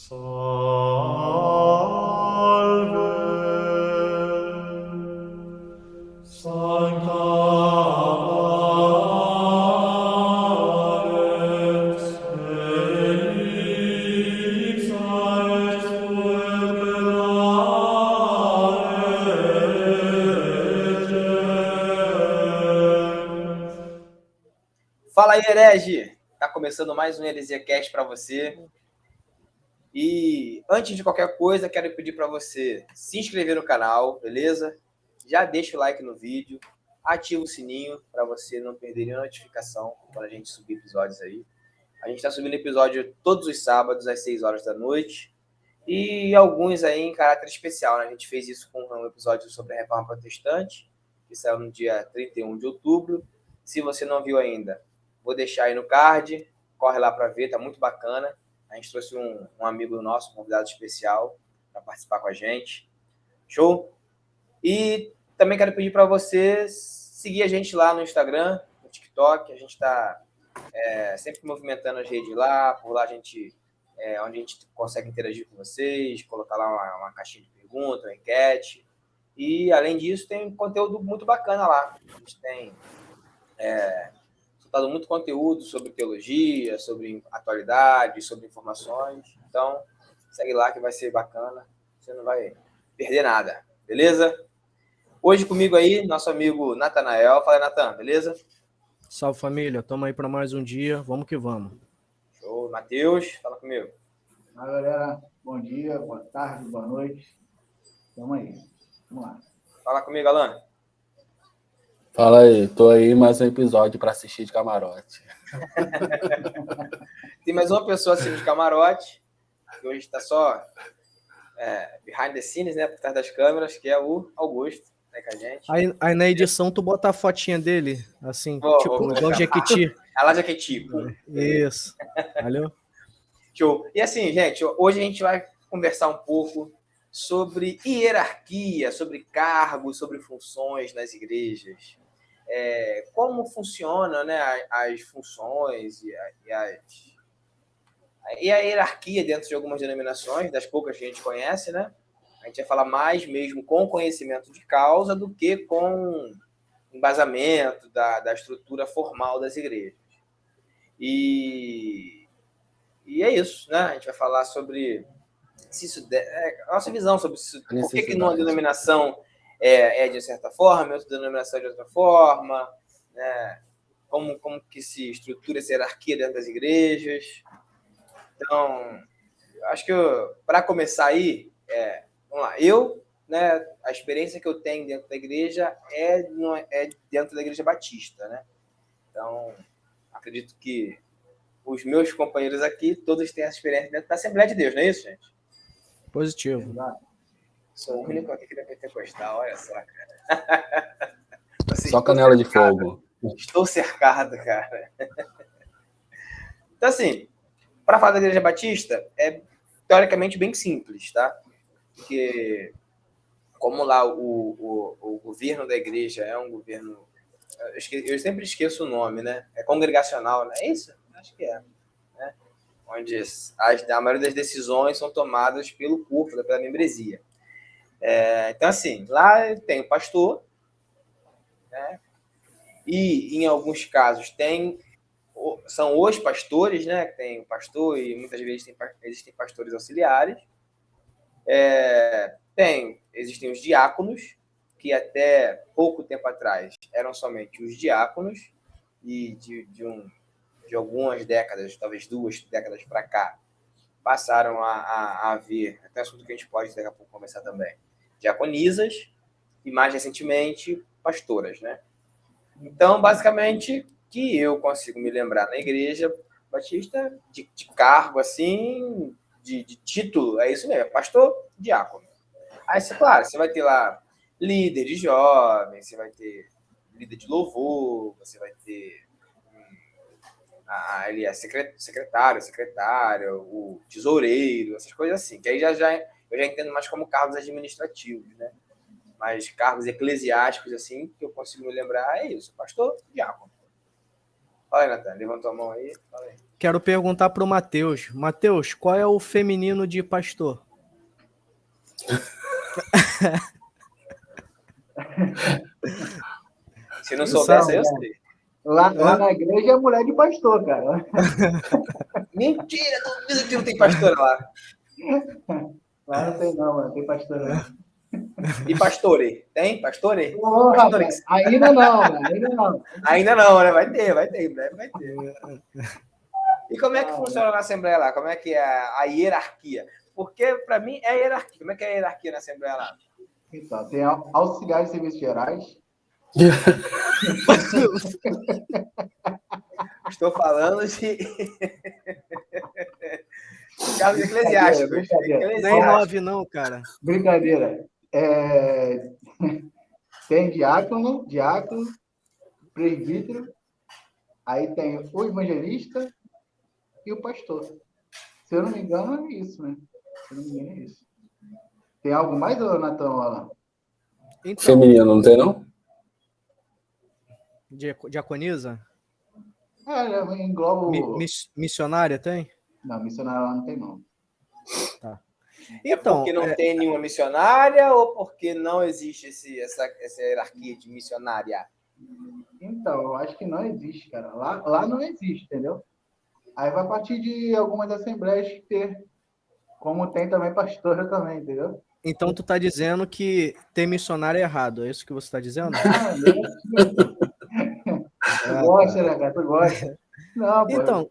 Sancta Pax Elixir Fala aí, herege! Tá começando mais um Heresia Cast para você. E antes de qualquer coisa, quero pedir para você se inscrever no canal, beleza? Já deixa o like no vídeo, ativa o sininho para você não perder nenhuma notificação quando a gente subir episódios aí. A gente está subindo episódio todos os sábados às 6 horas da noite e alguns aí em caráter especial, né? A gente fez isso com um episódio sobre a Reforma Protestante, que saiu no dia 31 de outubro. Se você não viu ainda, vou deixar aí no card, corre lá para ver, tá muito bacana. A gente trouxe um amigo nosso, um convidado especial, para participar com a gente. Show? E também quero pedir para você seguir a gente lá no Instagram, no TikTok. A gente está sempre movimentando as redes lá. Por lá a gente onde a gente consegue interagir com vocês, colocar lá uma caixinha de pergunta, uma enquete. E, além disso, tem conteúdo muito bacana lá. A gente tem soltado muito conteúdo sobre teologia, sobre atualidade, sobre informações. Então, segue lá que vai ser bacana. Você não vai perder nada, beleza? Hoje comigo aí, nosso amigo Natanael. Fala aí, Natan, beleza? Salve, família. Tamo aí para mais um dia. Vamos que vamos. Show. Matheus, fala comigo. Fala, galera. Bom dia, boa tarde, boa noite. Tamo aí. Vamos lá. Fala comigo, Alan. Fala aí, tô aí mais um episódio para assistir de camarote. Tem mais uma pessoa assistindo de camarote, que hoje está só behind the scenes, né, por trás das câmeras, que é o Augusto, né, com a gente. Aí na edição tu bota a fotinha dele, assim, Vou igual Jequiti. A lá Jequiti. Isso. Valeu? Show. E assim, gente, hoje a gente vai conversar um pouco sobre hierarquia, sobre cargos, sobre funções nas igrejas. Como funciona, né, as funções e a hierarquia dentro de algumas denominações, das poucas que a gente conhece, né? A gente vai falar mais mesmo com conhecimento de causa do que com embasamento da estrutura formal das igrejas. E é isso, né? A gente vai falar sobre se isso a nossa visão sobre isso, por que uma denominação é de certa forma, outra denominação é de outra forma, né? Como que se estrutura essa hierarquia dentro das igrejas. Então, acho que para começar aí, vamos lá, né, a experiência que eu tenho dentro da igreja é dentro da igreja batista, né? Então, acredito que os meus companheiros aqui, todos têm essa experiência dentro da Assembleia de Deus, não é isso, gente? Positivo. Sou o único aqui que é pentecostal, olha só, cara. Só canela de fogo. Estou cercado, cara. Então, assim, para falar da Igreja Batista, é teoricamente bem simples, tá? Porque, como lá o governo da igreja é um governo... Eu sempre esqueço o nome, né? É congregacional, não é isso? Acho que é. Né? Onde a maioria das decisões são tomadas pelo corpo, pela membresia. Então, assim, lá tem o pastor, né? E, em alguns casos, são os pastores, né? Tem o pastor e muitas vezes existem pastores auxiliares. Existem os diáconos, que até pouco tempo atrás eram somente os diáconos, e de algumas décadas, talvez 2 décadas para cá, passaram a haver, até assunto que a gente pode daqui a pouco conversar também, diaconisas e, mais recentemente, pastoras, né? Então, basicamente, que eu consigo me lembrar na igreja batista de cargo, assim, de título, é isso mesmo, pastor, diácono. Aí, claro, você vai ter lá líder de jovens, você vai ter líder de louvor, você vai ter ali a secretário, o tesoureiro, essas coisas assim, que aí eu já entendo mais como cargos administrativos, né? Mas cargos eclesiásticos, assim, que eu consigo me lembrar, é isso, pastor, diácono. Fala aí, Natan, levantou a mão aí, fala aí. quero perguntar pro Matheus. Matheus, qual é o feminino de pastor? Se não soubesse, eu sei. Lá na igreja é mulher de pastor, cara. Mentira, duvido que não tem pastora lá. Lá não tem não, mano. Tem pastora não. E pastore? Tem? Pastore? Ô, Pastore rapaz, ainda não, mano. Ainda não. Ainda não, né? Vai ter, em breve vai ter. E como é que funciona na Assembleia lá? Como é que é a hierarquia? Porque, para mim, é a hierarquia. Como é que é a hierarquia na Assembleia lá? Então, tem auxiliar de serviços gerais. Estou falando de cargos eclesiásticos. Nem 9 não, cara. Brincadeira. Tem diácono, presbítero, aí tem o evangelista e o pastor. Se eu não me engano, é isso, né? Se eu não me engano, é isso. Tem algo mais, Natão? Então, Feminino, não tem, não? diaconisa? Engloba. Missionária tem? Não, missionário lá não tem, não. Tá. É porque não tem nenhuma missionária ou porque não existe essa hierarquia de missionária? Então, eu acho que não existe, cara. Lá não existe, entendeu? Aí vai partir de algumas assembleias ter. Como tem também pastora também, entendeu? Então tu tá dizendo que ter missionário é errado, é isso que você tá dizendo? Tu gosta, né, cara? Tu gosta. Não, pô. Então,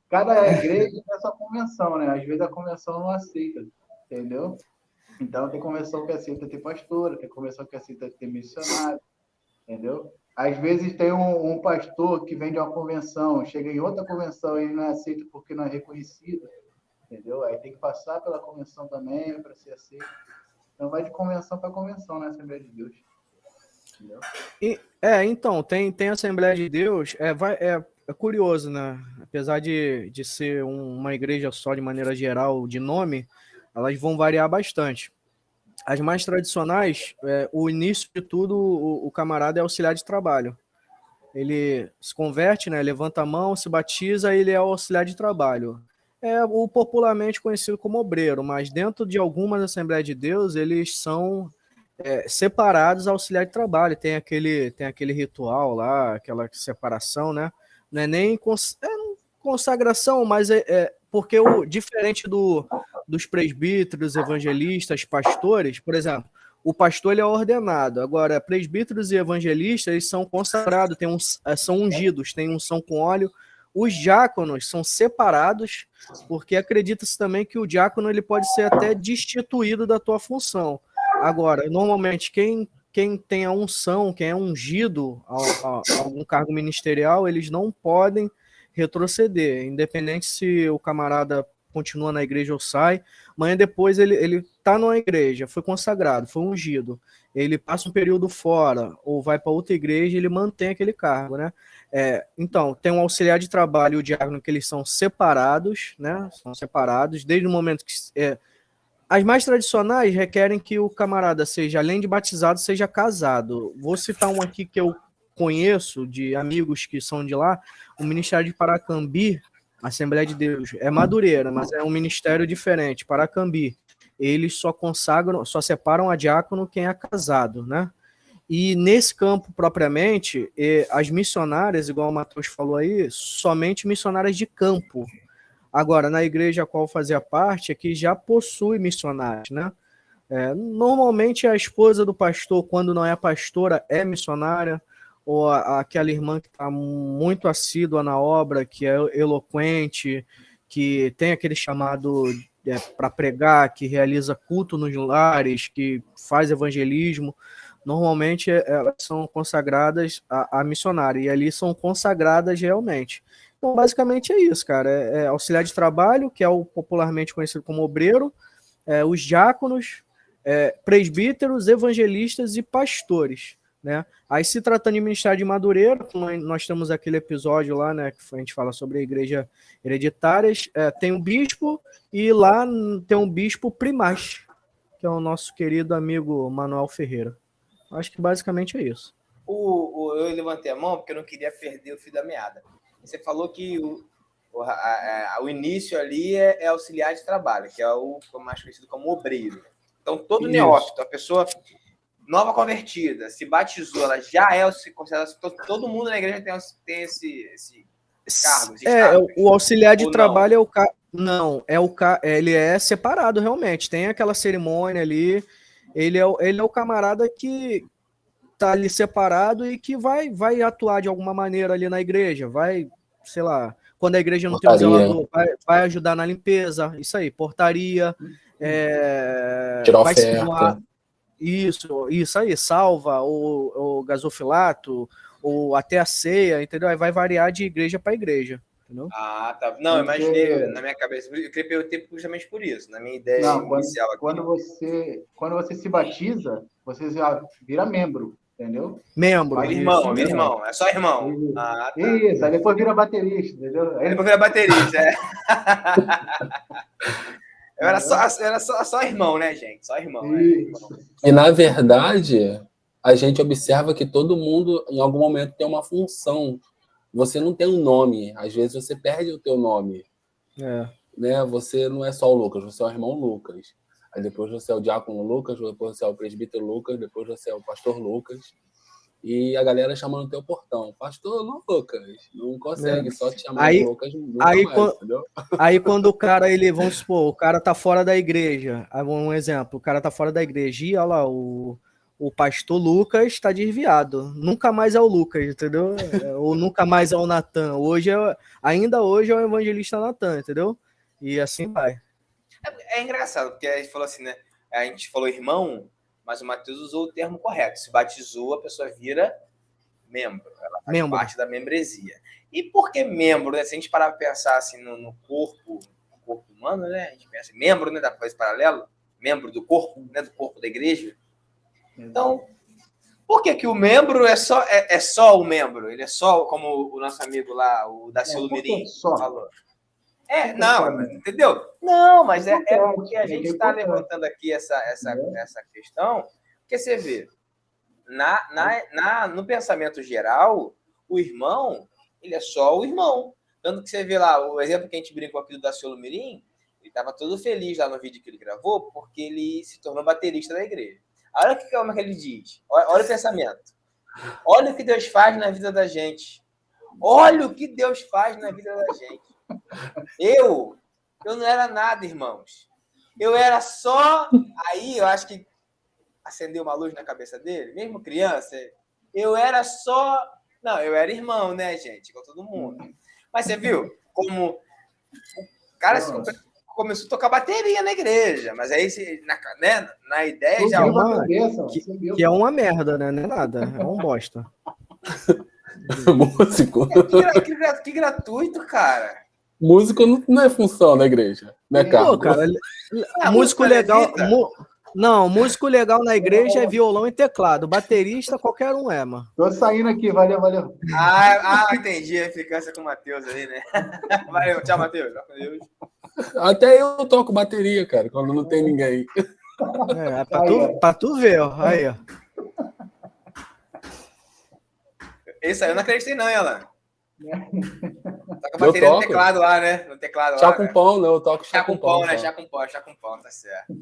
Cada igreja tem a sua convenção, né? Às vezes a convenção não aceita, entendeu? Então tem convenção que aceita ter pastora, tem convenção que aceita ter missionário, entendeu? Às vezes tem um pastor que vem de uma convenção, chega em outra convenção e ele não é aceito porque não é reconhecido, entendeu? Aí tem que passar pela convenção também para ser aceito. Então vai de convenção para convenção na Assembleia de Deus. Entendeu? Então, tem Assembleia de Deus, é curioso, né? Apesar de ser uma igreja só de maneira geral, de nome, elas vão variar bastante. As mais tradicionais, o início de tudo, o camarada é auxiliar de trabalho. Ele se converte, né? Levanta a mão, se batiza, ele é auxiliar de trabalho. É o popularmente conhecido como obreiro, mas dentro de algumas Assembleias de Deus, eles são separados auxiliar de trabalho. Tem aquele ritual lá, aquela separação, né? Não é nem consagração, mas porque diferente dos presbíteros, evangelistas, pastores, por exemplo, o pastor ele é ordenado. Agora, presbíteros e evangelistas eles são consagrados, são ungidos, têm unção com óleo. Os diáconos são separados, porque acredita-se também que o diácono ele pode ser até destituído da tua função. Agora, normalmente, quem tem a unção, quem é ungido a algum cargo ministerial, eles não podem retroceder, independente se o camarada continua na igreja ou sai. Amanhã depois ele está numa igreja, foi consagrado, foi ungido, ele passa um período fora ou vai para outra igreja, ele mantém aquele cargo, né? Então, tem um auxiliar de trabalho e o diácono que eles são separados, né? São separados desde o momento que as mais tradicionais requerem que o camarada seja, além de batizado, seja casado. Vou citar um aqui que eu conheço, de amigos que são de lá, o Ministério de Paracambi, Assembleia de Deus, é Madureira, mas é um ministério diferente, Paracambi. Eles só separam a diácono quem é casado, né? E nesse campo, propriamente, as missionárias, igual o Matheus falou aí, somente missionárias de campo. Agora, na igreja a qual fazia parte, é que já possui missionários, né? Normalmente a esposa do pastor, quando não é pastora, é missionária, ou aquela irmã que está muito assídua na obra, que é eloquente, que tem aquele chamado para pregar, que realiza culto nos lares, que faz evangelismo, normalmente elas são consagradas a missionária, e ali são consagradas realmente. Então, basicamente é isso, cara. É auxiliar de trabalho, que é o popularmente conhecido como obreiro, os diáconos, presbíteros, evangelistas e pastores, né? Aí, se tratando de ministério de Madureira, como nós temos aquele episódio lá, né, que a gente fala sobre a igreja hereditárias, tem um bispo e lá tem um bispo primaz, que é o nosso querido amigo Manuel Ferreira. Acho que basicamente é isso. Eu levantei a mão porque eu não queria perder o fio da meada. Você falou que o início ali é auxiliar de trabalho, que é o mais conhecido como obreiro. Então, todo Isso. neófito, a pessoa nova convertida, se batizou, ela já é considerada. Todo mundo na igreja tem esse cargo. O auxiliar de Ou trabalho é o cara. Não, ele é separado realmente. Tem aquela cerimônia ali. Ele é o camarada que tá ali separado e que vai atuar de alguma maneira ali na igreja. Vai, sei lá, quando a igreja não tem um zelador, vai ajudar na limpeza. Isso aí, portaria. Tirar vai se oferta. doar. Isso aí, salva, o gasofilato, ou até a ceia, entendeu? Aí vai variar de igreja para igreja, entendeu? Ah, tá. Não, eu imaginei na minha cabeça. Eu queria perguntar justamente por isso, na minha ideia inicial aqui. Quando você se batiza, você já vira membro, entendeu? Membro. Vira irmão. É só irmão. Tá. Isso, aí depois vira baterista, entendeu? Aí depois vira baterista, Eu era só irmão, né, gente? Só irmão. E, na verdade, a gente observa que todo mundo, em algum momento, tem uma função. Você não tem um nome. Às vezes, você perde o teu nome. Né? Você não é só o Lucas, você é o irmão Lucas. Aí depois você é o diácono Lucas, depois você é o presbítero Lucas, depois você é o pastor Lucas. E a galera chamando o teu portão. Pastor Lucas. Não consegue só te chamar de Lucas nunca mais, entendeu? Aí quando o cara, vamos supor, o cara tá fora da igreja. Um exemplo, o cara tá fora da igreja e olha lá, o pastor Lucas tá desviado. Nunca mais é o Lucas, entendeu? Ou nunca mais é o Natan. Ainda hoje é o evangelista Natan, entendeu? E assim vai. É engraçado, porque a gente falou assim, né? A gente falou irmão, mas o Matheus usou o termo correto. Se batizou, a pessoa vira membro. Ela faz parte da membresia. E por que membro, né? Se a gente parar para pensar assim no corpo humano, né? A gente pensa em membro, né? Da coisa paralelo, membro do corpo, né? Do corpo da igreja. Então, por que o membro é só o membro? Ele é só, como o nosso amigo lá, o Daciolo Mirim, falou. Entendeu? Não, mas é porque a gente está levantando aqui essa questão, porque você vê, no pensamento geral, o irmão, ele é só o irmão. Tanto que você vê lá, o exemplo que a gente brincou aqui do Daciolo Mirim, ele estava todo feliz lá no vídeo que ele gravou, porque ele se tornou baterista da igreja. Olha como é que ele diz. Olha o pensamento. Olha o que Deus faz na vida da gente. Olha o que Deus faz na vida da gente. Eu não era nada, irmãos. Eu era só... Aí eu acho que acendeu uma luz na cabeça dele, mesmo criança. Eu era só... Não, eu era irmão, né, gente? Igual todo mundo. Mas você viu como o cara começou a tocar bateria na igreja. Mas aí, na ideia já... Que é uma merda, né? Não é nada. É um bosta. Músico. Que gratuito, cara. Músico não é função da igreja. Não é cargo. Pô, cara, músico legal. Não, músico legal na igreja é violão e teclado. Baterista, qualquer um é, mano. Tô saindo aqui, valeu. Entendi a implicância com o Matheus aí, né? Valeu, tchau, Matheus. Até eu toco bateria, cara, quando não tem ninguém. Pra tu ver, ó. Aí, ó. Esse aí eu não acreditei, não, Alan. Tá com a bateria no teclado lá, né? No teclado chá lá. Com pão, né? Eu toco chá com pão. Né? Chá com pão, tá certo.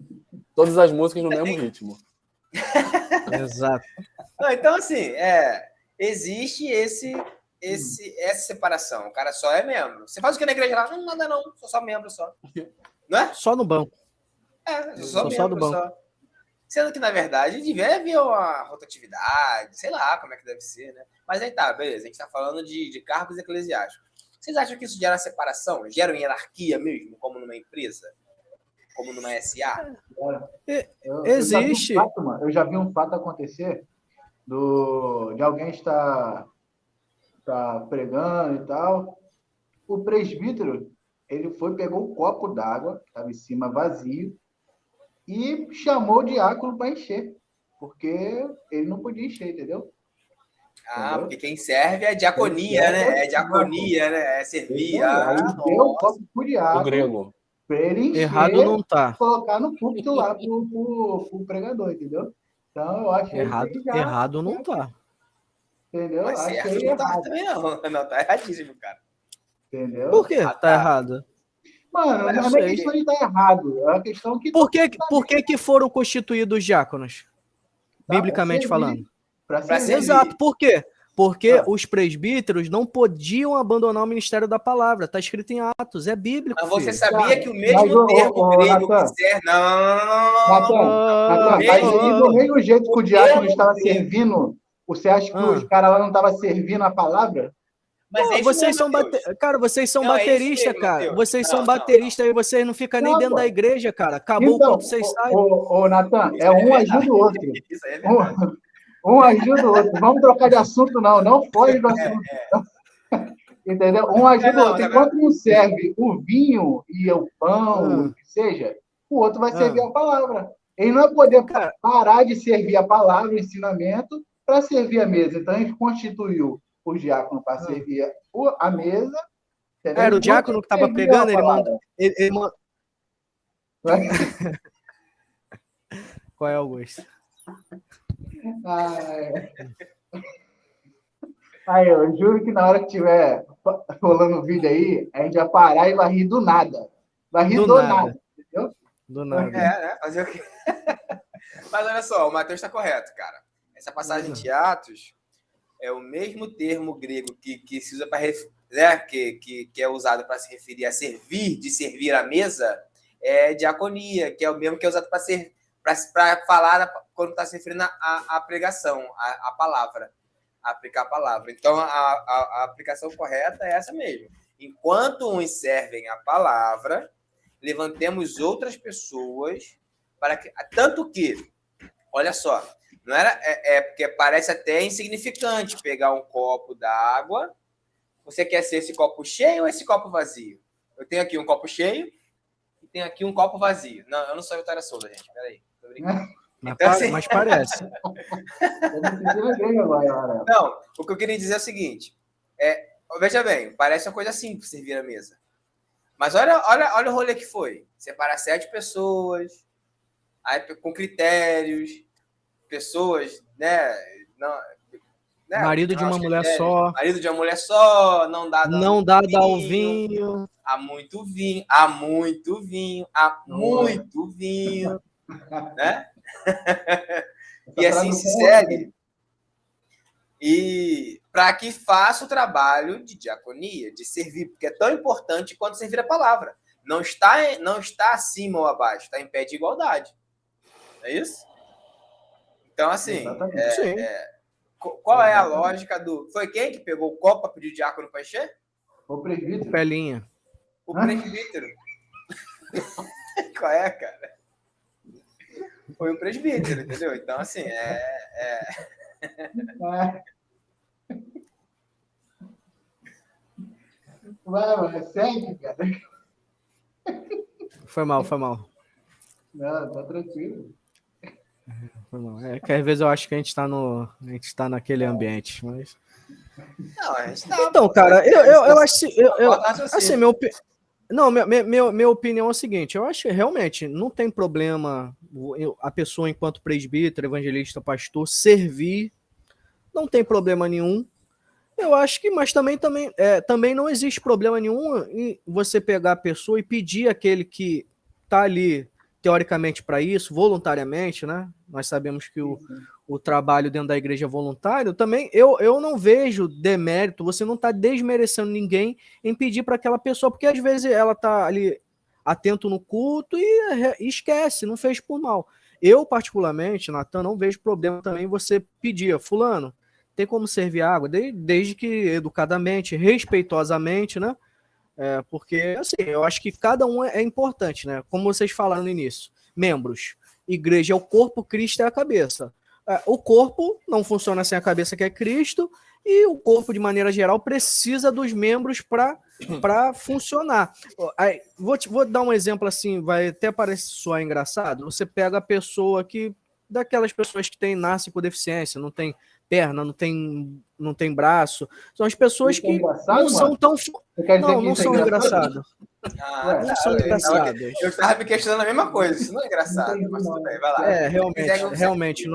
Todas as músicas no mesmo ritmo. Exato. Então, assim, existe essa separação. O cara só é membro. Você faz o que na igreja lá? Não, nada não. Sou só membro, só. Não é? Só no banco. Sou só do banco. Só. Sendo que, na verdade, devia haver uma rotatividade, sei lá como é que deve ser, né? Mas aí tá, beleza. A gente tá falando de cargos eclesiásticos. Vocês acham que isso gera separação? Gera uma hierarquia mesmo, como numa empresa? Como numa SA? Existe. Eu já vi um fato acontecer de alguém estar pregando e tal. O presbítero, ele pegou um copo d'água, que estava em cima vazio, e chamou o diácono para encher, porque ele não podia encher, entendeu? Porque quem serve é diaconia, né? É diaconia, né? É servir. Aí deu o copo pro diácono. O grego. Para ele encher, errado não tá. Colocar no púlpito lá pro pregador, entendeu? Então, eu acho errado não tá. Entendeu? Mas certo não tá também, não. Não, tá erradíssimo, cara. Entendeu? Por quê? Tá errado. Mano, Eu não é sei. questão de estar errado. É uma questão que... Por que foram constituídos diáconos? Biblicamente falando. Pra Pra servir. Exato. Por quê? Porque Ah. os presbíteros não podiam abandonar o ministério da palavra. Está escrito em Atos, é bíblico. Mas você filho. sabia que o mesmo Mas, termo grego Natan, que serve... Não. Natan, Bem, mas aí do mesmo jeito que o diácono termo estava grego. servindo, você acha que os caras lá não estavam servindo a palavra? Mas é isso Vocês mesmo, são Mateus. Cara, vocês são Não, é isso bateristas, mesmo, cara. Mateus. Vocês são Não. bateristas e vocês não ficam nem Não, dentro pô. da igreja, cara. Acabou Então, quando vocês saem. Natan, Isso é um verdade. ajuda o outro. Isso aí é verdade. Um ajuda o outro. Vamos trocar de assunto, não foge do assunto. Entendeu? Um ajuda o outro. Enquanto um serve o vinho e o pão, o que seja, o outro vai servir a palavra. Ele não vai poder parar de servir a palavra, o ensinamento, para servir a mesa. Então, a gente constituiu o diácono para servir a mesa. Entendeu? Era o diácono que estava pregando, ele manda. Qual é, Augusto? Aí, eu juro que na hora que tiver rolando o vídeo aí, a gente vai parar e vai rir do nada. Vai rir do nada, entendeu? Do nada. Né? Fazer o quê? Mas olha só, o Mateus está correto, cara. Essa passagem de Atos é o mesmo termo grego que se usa para que é usado para se referir a servir, de servir à mesa, é diaconia, que é o mesmo que é usado para falar quando está se referindo à pregação, à palavra, a aplicar a palavra. Então, a aplicação correta é essa mesmo. Enquanto uns servem a palavra, levantemos outras pessoas para que... Tanto que, olha só, não era, porque parece até insignificante pegar um copo d'água. Você quer ser esse copo cheio ou esse copo vazio? Eu tenho aqui um copo cheio e tenho aqui um copo vazio. Não, eu não sou a Vitória Souza, gente. Peraí, tô brincando. Então, assim... Mas parece. Não, o que eu queria dizer é o seguinte. Veja bem, parece uma coisa simples servir a mesa. Mas olha o rolê que foi. Separar 7 pessoas, aí, com critérios, pessoas, né? Marido de uma mulher só. Marido de uma mulher só, não dá ao vinho. Há muito vinho, há muito vinho, há muito vinho, né? E assim se segue. E para que faça o trabalho de diaconia, de servir, porque é tão importante quanto servir a palavra. Não está acima ou abaixo, está em pé de igualdade. É isso? Então, assim, qual é a lógica do... Foi quem que pegou o copo para pedir o diácono para encher? O presbítero. Pelinha. O presbítero. Qual é, cara? Foi o presbítero, entendeu? Então, assim, Vai, segue, cara. Foi mal. Não, tá tranquilo. Foi mal. Que às vezes eu acho que a gente tá naquele ambiente, mas... Não, a gente tá... Então, cara, eu acho... Assim, minha opinião é o seguinte, eu acho que realmente não tem problema a pessoa, enquanto presbítero, evangelista, pastor, servir, não tem problema nenhum. Eu acho que, mas também não existe problema nenhum em você pegar a pessoa e pedir aquele que está ali, teoricamente, para isso, voluntariamente, né? Nós sabemos que o trabalho dentro da igreja é voluntário. Também eu não vejo demérito, você não está desmerecendo ninguém em pedir para aquela pessoa, porque às vezes ela está ali atento no culto e esquece, não fez por mal. Eu, particularmente, Natan, não vejo problema também em você pedir, fulano, tem como servir água, desde que educadamente, respeitosamente, né? Porque, assim, eu acho que cada um é importante, né? Como vocês falaram no início. Membros. Igreja é o corpo, Cristo é a cabeça. O corpo não funciona sem a cabeça, que é Cristo, e o corpo, de maneira geral, precisa dos membros para funcionar. Vou dar um exemplo assim, vai até parecer soar engraçado. Você pega a pessoa daquelas pessoas que nascem com deficiência, não tem perna, não tem braço. São as pessoas que não são tão... Não são engraçadas. Não são engraçadas. Eu estava me questionando a mesma coisa. Isso não é engraçado, mas tudo bem, vai lá. Realmente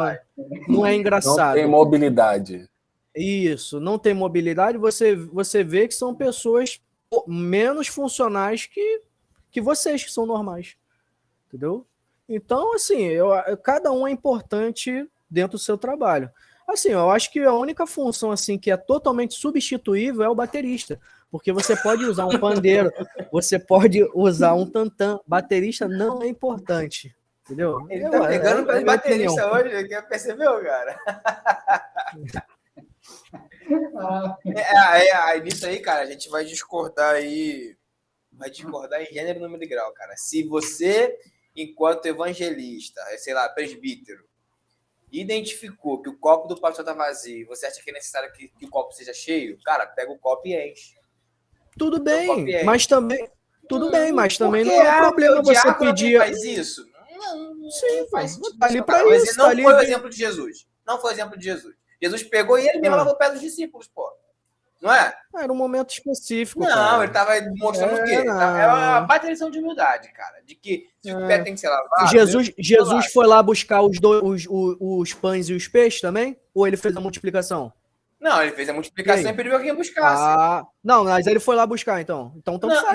não é engraçado. Não tem mobilidade. Isso, não tem mobilidade. Você vê que são pessoas menos funcionais que vocês, que são normais. Entendeu? Então, assim, cada um é importante dentro do seu trabalho. Assim, eu acho que a única função assim que é totalmente substituível é o baterista. Porque você pode usar um pandeiro, você pode usar um tantã. Baterista não é importante. Entendeu? Ele tá pegando para baterista hoje, percebeu, cara? Nisso aí, cara, a gente vai discordar aí. Vai discordar em gênero, número e grau, cara. Se você, enquanto evangelista, sei lá, presbítero, identificou que o copo do pastor tá vazio, você acha que é necessário que o copo seja cheio, cara, pega o copo e enche. Tudo bem, mas também... Tudo bem, mas também não é um problema você pedir... faz isso? Não, sim, faz sentido. Tá ali pra isso. Não foi o exemplo de Jesus. Não foi o exemplo de Jesus. Jesus pegou e ele mesmo lavou o pé dos discípulos, pô. Não é? Era um momento específico, não, cara. Ele tava mostrando o quê? É uma baita lição de humildade, cara. De que se o pé tem que ser lavado... Jesus foi lá buscar os pães e os peixes também? Ou ele fez a multiplicação? Não, ele fez a multiplicação e pediu alguém buscar. Não, mas ele foi lá buscar, então. Então tanto faz.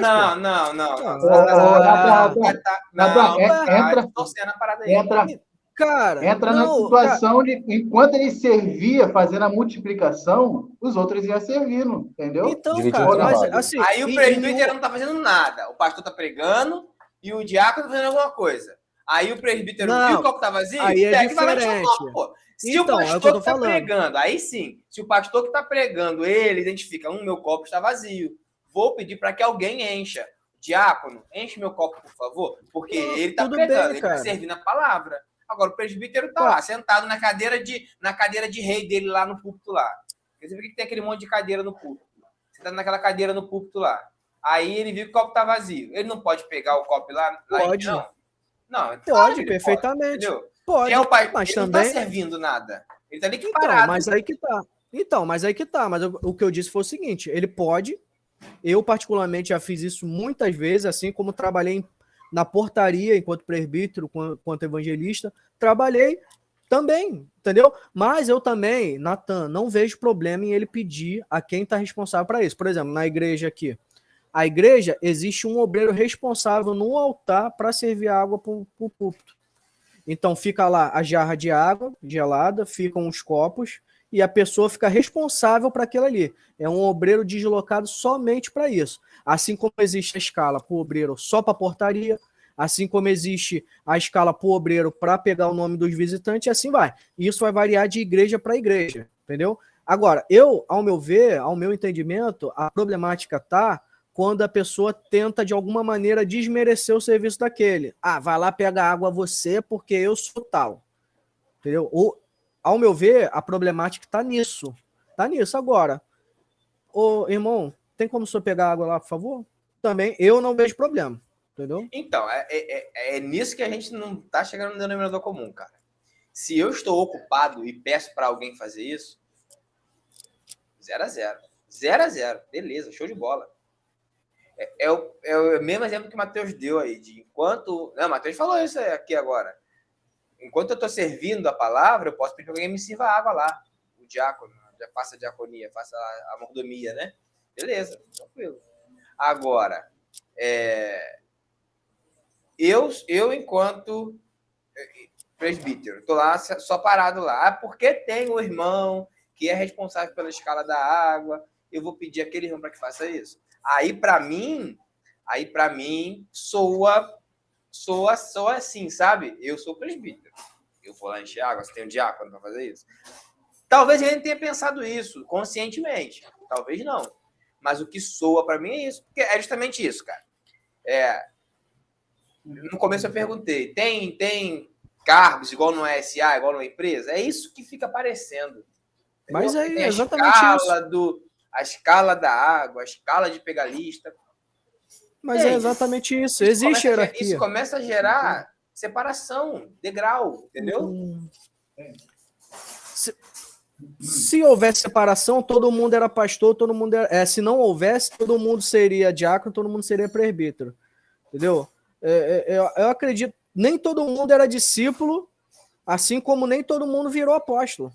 Entra na situação de, enquanto ele servia, fazendo a multiplicação, os outros iam servindo, entendeu? Então, cara, mas assim... Aí o presbítero não tá fazendo nada. O pastor tá pregando e o diácono tá fazendo alguma coisa. Aí o presbítero viu que o copo tá vazio, aí é diferente. Se o pastor que está pregando, aí sim, se o pastor que está pregando, ele identifica, meu copo está vazio, vou pedir para que alguém encha. Diácono, enche meu copo, por favor, porque ele está pregando, ele está servindo a palavra. Agora, o presbítero está lá, sentado na cadeira de rei dele lá no púlpito lá. Você vê que tem aquele monte de cadeira no púlpito. Você está naquela cadeira no púlpito lá. Aí ele viu que o copo está vazio. Ele não pode pegar o copo lá? Pode. Não, pode, perfeitamente. Pode, mas ele também não tá servindo nada. Ele tá ali que parado. Mas aí que tá. Mas o que eu disse foi o seguinte, ele pode, eu particularmente já fiz isso muitas vezes, assim como trabalhei na portaria enquanto presbítero, enquanto evangelista, trabalhei também, entendeu? Mas eu também, Natan, não vejo problema em ele pedir a quem está responsável para isso. Por exemplo, na igreja aqui, a igreja, existe um obreiro responsável no altar para servir água para o púlpito. Então fica lá a jarra de água gelada, ficam os copos e a pessoa fica responsável para aquilo ali. É um obreiro deslocado somente para isso. Assim como existe a escala para o obreiro só para portaria, assim como existe a escala para o obreiro para pegar o nome dos visitantes, e assim vai. E isso vai variar de igreja para igreja, entendeu? Agora, ao meu ver, ao meu entendimento, a problemática está quando a pessoa tenta, de alguma maneira, desmerecer o serviço daquele. Vai lá pegar água você porque eu sou tal. Entendeu? Ao meu ver, a problemática está nisso. Está nisso. Agora, irmão, tem como o senhor pegar água lá, por favor? Também, eu não vejo problema. Entendeu? Então, é nisso que a gente não está chegando no denominador comum, cara. Se eu estou ocupado e peço para alguém fazer isso, 0-0. 0-0. Beleza, show de bola. É o mesmo exemplo que o Matheus deu aí, de enquanto... Não, o Matheus falou isso aqui agora. Enquanto eu estou servindo a palavra, eu posso pedir que alguém me sirva água lá. O diácono, já faça a diaconia, faça a mordomia, né? Beleza, tranquilo. Agora, eu enquanto presbítero, estou lá só parado lá. Porque tem um irmão que é responsável pela escala da água, eu vou pedir aquele irmão para que faça isso. Aí para mim soa assim, sabe? Eu sou presbítero. Eu vou lá encher água, você tem um diácono para fazer isso? Talvez ele não tenha pensado isso conscientemente. Talvez não. Mas o que soa para mim é isso. Porque é justamente isso, cara. No começo eu perguntei, tem cargos igual no SA, igual numa empresa? É isso que fica aparecendo. Mas é exatamente isso. A escala da água, a escala de pegar lista. Mas é exatamente isso. Existe hierarquia. Isso começa a gerar separação, degrau, entendeu? Se houvesse separação, todo mundo era pastor, todo mundo era... se não houvesse, todo mundo seria diácono, todo mundo seria presbítero. Entendeu? Eu acredito, nem todo mundo era discípulo, assim como nem todo mundo virou apóstolo.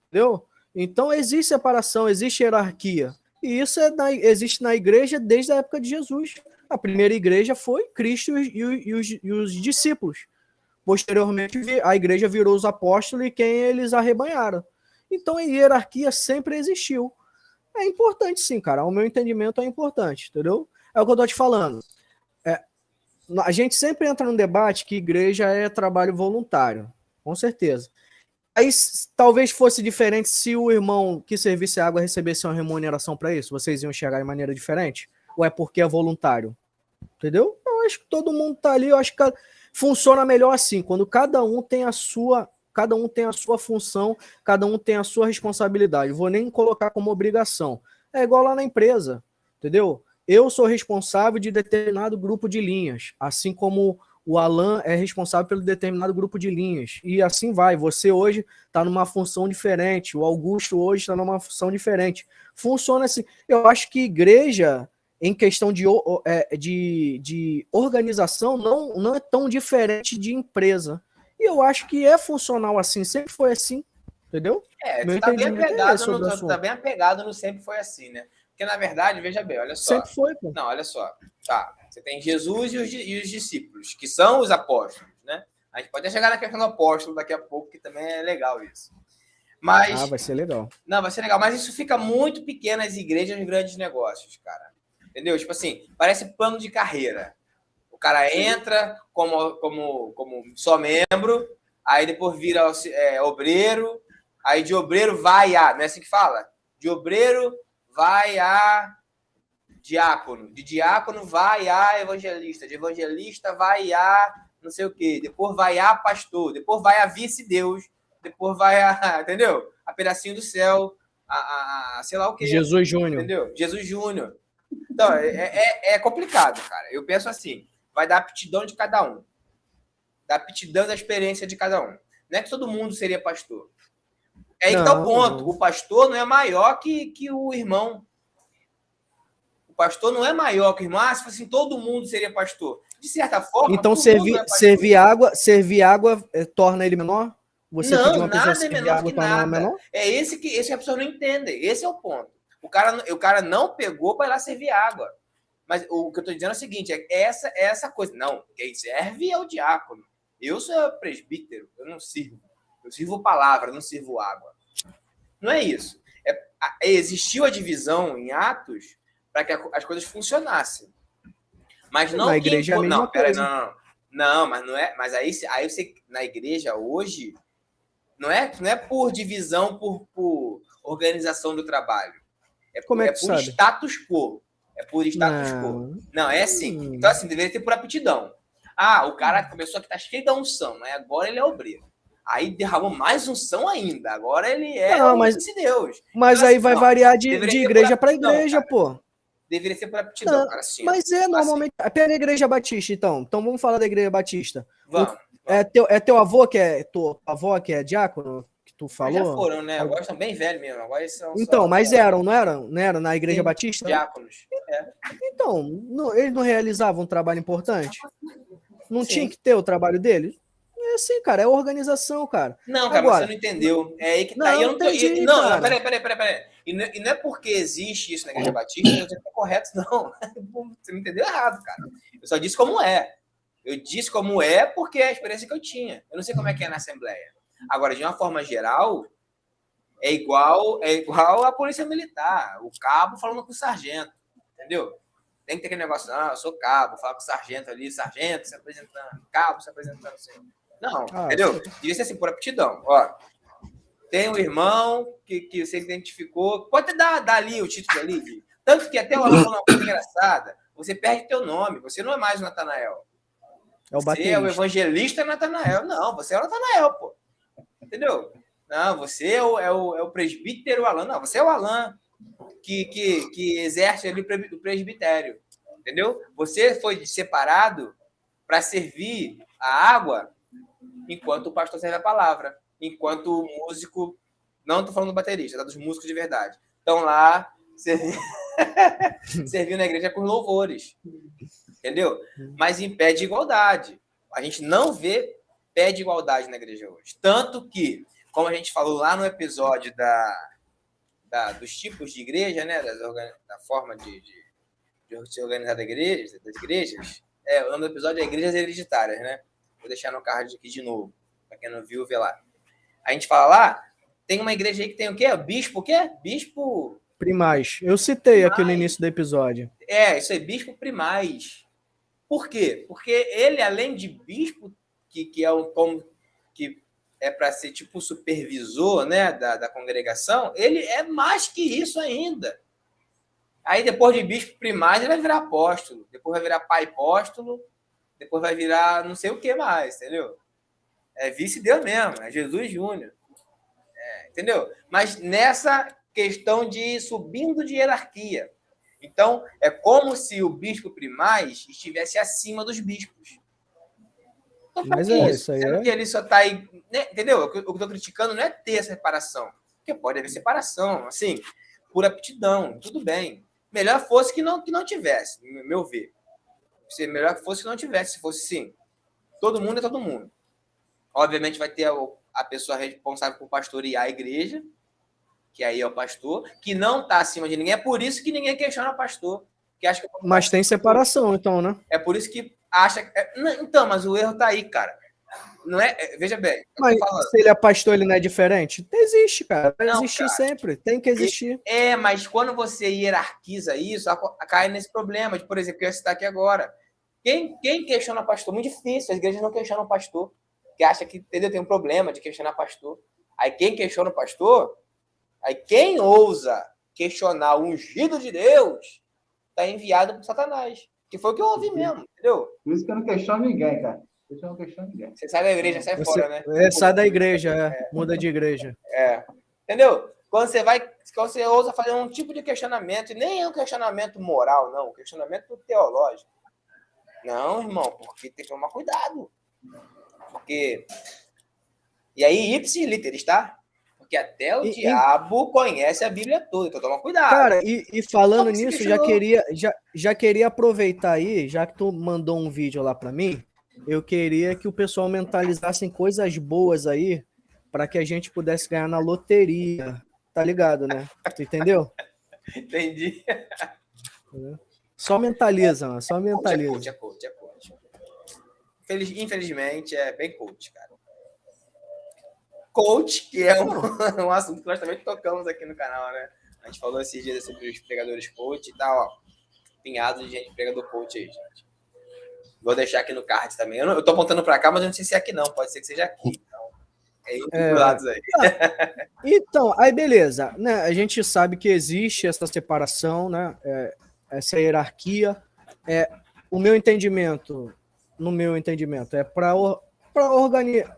Entendeu? Então existe separação, existe hierarquia. E isso existe na igreja desde a época de Jesus. A primeira igreja foi Cristo e os discípulos. Posteriormente, a igreja virou os apóstolos e quem eles arrebanharam. Então, a hierarquia sempre existiu. É importante, sim, cara. Ao meu entendimento, é importante, entendeu? É o que eu tô te falando. A gente sempre entra num debate que igreja é trabalho voluntário, com certeza. Aí talvez fosse diferente se o irmão que servisse água recebesse uma remuneração para isso. Vocês iam chegar de maneira diferente? Ou é porque é voluntário? Entendeu? Eu acho que todo mundo tá ali, eu acho que funciona melhor assim, quando cada um tem a sua função, cada um tem a sua responsabilidade. Vou nem colocar como obrigação. É igual lá na empresa, entendeu? Eu sou responsável de determinado grupo de linhas, assim como o Alan é responsável pelo determinado grupo de linhas. E assim vai. Você hoje está numa função diferente, o Augusto hoje está numa função diferente. Funciona assim. Eu acho que igreja, em questão de organização, não é tão diferente de empresa. E eu acho que é funcional assim, sempre foi assim, entendeu? Meu entendimento tá bem apegado no sempre foi assim, né? Porque, na verdade, veja bem, olha só. Sempre foi, pô. Não, olha só. Tá, você tem Jesus e os discípulos, que são os apóstolos, né? A gente pode até chegar na questão do apóstolo daqui a pouco, que também é legal isso. Mas, vai ser legal. Não, vai ser legal. Mas isso fica muito pequeno nas igrejas e grandes negócios, cara. Entendeu? Tipo assim, parece plano de carreira. O cara entra como só membro, aí depois vira obreiro, aí de obreiro vai a... Não é assim que fala? De obreiro vai a diácono, de diácono vai a evangelista, de evangelista vai a não sei o quê, depois vai a pastor, depois vai a vice-deus, depois vai a... Entendeu? A pedacinho do céu, sei lá o quê. Jesus Júnior. Entendeu? Jesus Júnior. Então, é complicado, cara. Eu penso assim, vai dar aptidão de cada um. Da aptidão da experiência de cada um. Não é que todo mundo seria pastor. É aí que tá o ponto. O pastor não é maior que o irmão. O pastor não é maior que o irmão. Se fosse assim, todo mundo seria pastor. De certa forma, então servir água torna ele menor? Você não, nada é menor que nada. Esse que as pessoas não entendem. Esse é o ponto. O cara não pegou para ir lá servir água. Mas o que eu estou dizendo é o seguinte, essa coisa. Não, quem serve é o diácono. Eu sou presbítero, eu não sirvo. Eu sirvo palavra, não sirvo água. Não é isso. Existiu a divisão em Atos para que as coisas funcionassem. Mas não... Na igreja é a mesma coisa. Não, mas não é... Mas aí você, na igreja hoje, não é por divisão, por organização do trabalho. Por status quo. É por status quo. Não, é assim. Então, assim, deveria ter por aptidão. O cara começou aqui, tá cheio da unção, né? Agora ele é obreiro. Aí derramou mais unção ainda. Agora ele é de Deus. Mas então, aí vai variar de igreja para igreja, cara. Pô. Deveria ser por aptidão, cara. Assim, mas normalmente... Assim. Pega a igreja batista, então. Então vamos falar da igreja batista. Vamos. Teu avô que é... Tua avó que é diácono? Que tu falou? Mas já foram, né? Agora estão bem velhos mesmo. Agora eles são então, mas eram, não eram? Não eram na igreja batista? Diáconos. Então, eles não realizavam um trabalho importante? Não tinha que ter o trabalho deles? É assim, cara, é organização, cara. Não, cara, agora, você não entendeu. É aí que tá. Não, Peraí. E não é porque existe isso na Igreja Batista que é correto, não. Você me entendeu errado, cara. Eu só disse como é. Eu disse como é porque é a experiência que eu tinha. Eu não sei como é que é na Assembleia. Agora, de uma forma geral, é igual a polícia militar. O cabo falando com o sargento. Entendeu? Tem que ter aquele negócio, eu sou cabo, fala com o sargento ali, sargento se apresentando, cabo se apresentando, assim. Não, entendeu? Devia ser assim, por aptidão. Ó, tem um irmão que você identificou, pode dar ali o título ali, tanto que até o aluno falou uma coisa engraçada, você perde teu nome, você não é mais o Natanael. Você é o evangelista Natanael. Não, você é o Natanael, pô. Entendeu? Não, você é o presbítero Alan. Não, você é o Alan que exerce ali o presbitério. Entendeu? Você foi separado para servir a água enquanto o pastor serve a palavra. Enquanto o músico... Não estou falando do baterista, tá? Dos músicos de verdade. Estão lá servindo na igreja com louvores. Entendeu? Mas em pé de igualdade. A gente não vê pé de igualdade na igreja hoje. Tanto que, como a gente falou lá no episódio dos tipos de igreja, né? Da forma de se organizar das igrejas. O nome do episódio é Igrejas Hereditárias, né? Vou deixar no card aqui de novo, para quem não viu, vê lá. A gente fala lá, tem uma igreja aí que tem o quê? Bispo o quê? Bispo... Primaz. Eu citei aqui no início do episódio. Isso aí, bispo primaz. Por quê? Porque ele, além de bispo, que é para ser tipo supervisor, né, da congregação, ele é mais que isso ainda. Aí, depois de bispo primaz, ele vai virar apóstolo. Depois vai virar pai apóstolo. Depois vai virar não sei o que mais, entendeu? É vice-deus mesmo. É Jesus Júnior. Entendeu? Mas nessa questão de ir subindo de hierarquia. Então, é como se o bispo primaz estivesse acima dos bispos. Então, mas é isso aí. Sendo que ele só está aí... Né? Entendeu? O que eu estou criticando não é ter essa separação. Porque pode haver separação, assim, por aptidão, tudo bem. Melhor fosse que não tivesse, no meu ver. Melhor que fosse que não tivesse. Se fosse sim, todo mundo é todo mundo. Obviamente vai ter a pessoa responsável por pastorear a igreja, que aí é o pastor, que não está acima de ninguém. É por isso que ninguém questiona o pastor. Que acha que mas tem separação, então, né? É por isso que acha... Então, mas o erro está aí, cara. Não é... Veja bem. Mas se ele é pastor, ele não é diferente? Existe, cara. Vai existir cara. Sempre. Tem que existir. Mas quando você hierarquiza isso, cai nesse problema. Por exemplo, que eu ia citar aqui agora. Quem questiona pastor? Muito difícil. As igrejas não questionam pastor. Que acha que, entendeu? Tem um problema de questionar pastor. Aí quem questiona o pastor... Aí quem ousa questionar o ungido de Deus está enviado por Satanás. Que foi o que eu ouvi mesmo, entendeu? Por isso que eu não questiono ninguém, cara. Eu não questiono ninguém. Você sai da igreja, sai fora, né? Sai da igreja, muda de igreja. Entendeu? Quando você ousa fazer um tipo de questionamento, e nem é um questionamento moral, não, um questionamento teológico. Não, irmão, porque tem que tomar cuidado. Porque... E aí, ipsis literis, tá? Porque até o diabo conhece a Bíblia toda, então toma cuidado. Cara, e falando nisso, já queria aproveitar aí, já que tu mandou um vídeo lá para mim, eu queria que o pessoal mentalizasse coisas boas aí, para que a gente pudesse ganhar na loteria. Tá ligado, né? Tu entendeu? Entendi. Só mentaliza, mano. Só mentaliza. É coach. Infelizmente, é bem coach, cara. Coach, que é um assunto que nós também tocamos aqui no canal, né? A gente falou esses dias sobre os pregadores coach e tal, ó. Pinhado de gente pregador coach aí, gente. Vou deixar aqui no card também. Eu tô apontando pra cá, mas eu não sei se é aqui não. Pode ser que seja aqui. Então, lados aí. Então, aí beleza. Né? A gente sabe que existe essa separação, né? Essa hierarquia. No meu entendimento, é para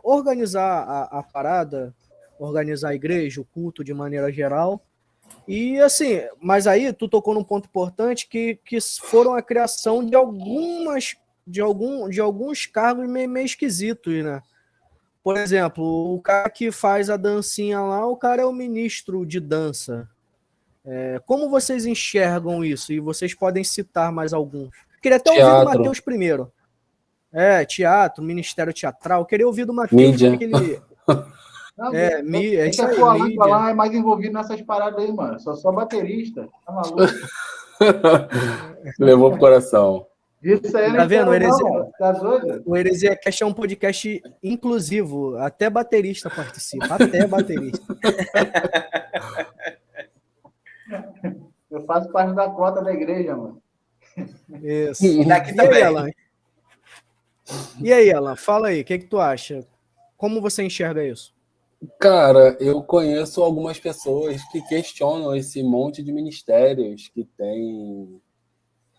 organizar a parada, organizar a igreja, o culto de maneira geral. E assim, mas aí tu tocou num ponto importante que foram a criação de alguns cargos meio esquisitos, né? Por exemplo, o cara que faz a dancinha lá, o cara é o ministro de dança. Como vocês enxergam isso? E vocês podem citar mais alguns. Queria até ouvir do Matheus primeiro. Teatro, ministério teatral. Eu queria ouvir do Matheus. Mídia. Mídia. Esse mídia. Lá é mais envolvido nessas paradas aí, mano. Só baterista. Tá maluco? Levou pro coração. Isso aí tá vendo? Tá doido? O Heresia Cast é um podcast inclusivo. Até baterista participa. Até baterista. Eu faço parte da cota da igreja, mano. Isso. E daqui também. E aí, Alan? Fala aí. O que tu acha? Como você enxerga isso? Cara, eu conheço algumas pessoas que questionam esse monte de ministérios que tem...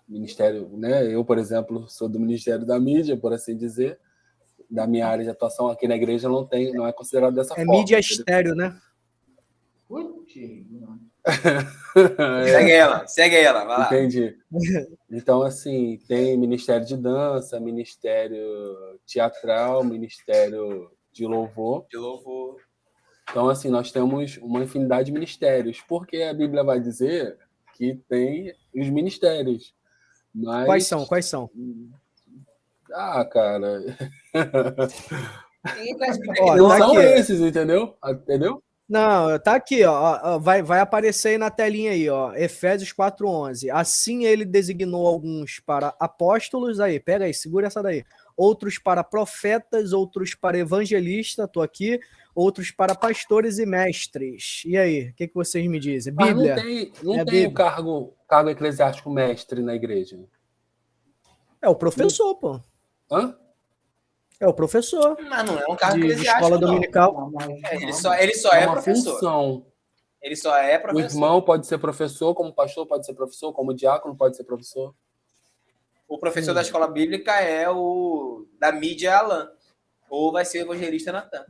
Ministério, né? Eu, por exemplo, sou do Ministério da Mídia, por assim dizer. Da minha área de atuação aqui na igreja não é considerado dessa forma. Mídia estéreo, né? Segue ela, vai lá. Entendi. Então, assim, tem Ministério de Dança, Ministério Teatral, Ministério de Louvor. Então, assim, nós temos uma infinidade de ministérios, porque a Bíblia vai dizer que tem os ministérios. Mas... Quais são? Cara... não são esses, entendeu? Não, tá aqui, ó. Vai aparecer aí na telinha aí, ó. Efésios 4:11. Assim ele designou alguns para apóstolos, aí, pega aí, segura essa daí. Outros para profetas, outros para evangelistas, tô aqui, outros para pastores e mestres. E aí, o que vocês me dizem? Mas Bíblia? não É tem o Bíblia. cargo eclesiástico mestre na igreja. É o professor, pô. Hã? É o professor Mas não é um cargo de escola eclesiástico, não. dominical. Ele só É é uma professor. função. Ele só é O professor. irmão pode ser professor, como pastor pode ser professor, como diácono pode ser professor. O professor da escola bíblica é o da mídia Alan. Ou vai ser o evangelista Natan.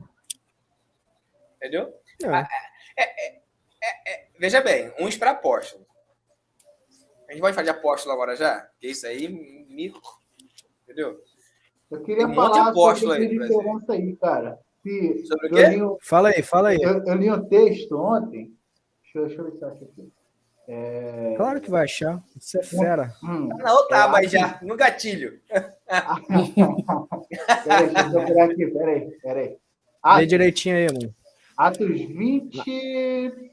Entendeu? É. Veja bem, uns para apóstolo. A gente pode falar de apóstolo agora já? Porque isso aí me... Entendeu? Eu queria Tem um monte de falar apóstolo sobre aí, a por exemplo. diferença aí, cara. Sobre o Eu li, quê? Fala aí. eu li um texto ontem. Deixa eu ver se eu acho aqui. Claro que vai achar. Você é fera. Tá na outra aba aí já, no gatilho. Peraí, deixa eu procurar aqui. Peraí. Vê direitinho aí, mano. Atos 20,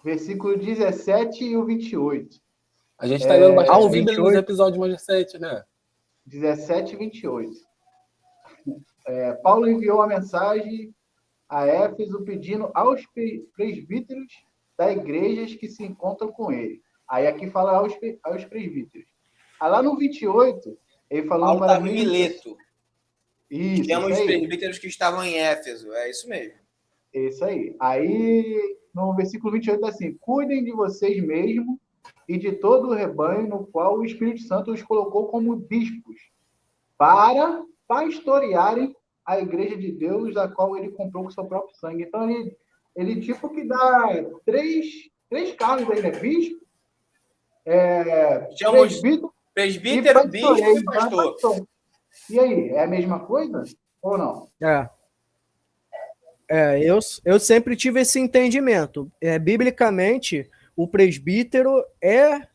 versículo 17 e o 28. A gente está lendo bastante o Bíblia 28. nos episódios mais recentes, né? 17 e 28. Paulo enviou a mensagem a Éfeso pedindo aos presbíteros das igrejas que se encontram com ele. Aí aqui fala aos presbíteros. Aí lá no 28, ele falando Paulo para estava em Mileto. Isso Temos aí. presbíteros que estavam em Éfeso. É isso mesmo. Isso aí. Aí, no versículo 28, assim: cuidem de vocês mesmos e de todo o rebanho no qual o Espírito Santo os colocou como bispos, para pastorearem a igreja de Deus, a qual ele comprou com seu próprio sangue. Então, ele tipo que dá três cargos aí, né? Bispo, Chamamos presbítero presbítero, bispo e pastor. E aí, é a mesma coisa ou não? Eu sempre tive esse entendimento. Biblicamente, o presbítero é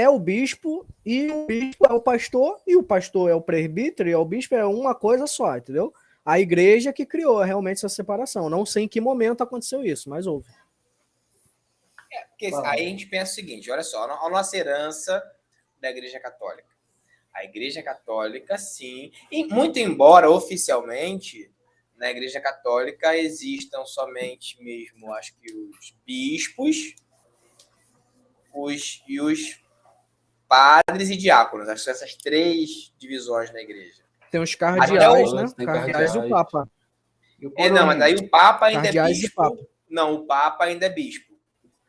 o bispo, e o bispo é o pastor, e o pastor é o presbítero, e o bispo é uma coisa só, entendeu? A igreja que criou realmente essa separação. Não sei em que momento aconteceu isso, mas houve. Porque aí a gente pensa o seguinte, olha só, a nossa herança da Igreja Católica. A Igreja Católica, sim, e muito embora oficialmente na Igreja Católica existam somente mesmo, acho que os bispos e os padres e diáconos, acho que essas três divisões na igreja. Tem os cardeais, né? Tem Cardeais e o Papa. Não, mas daí o Papa ainda Cardeais é e bispo. Papa. Não, o Papa ainda é bispo.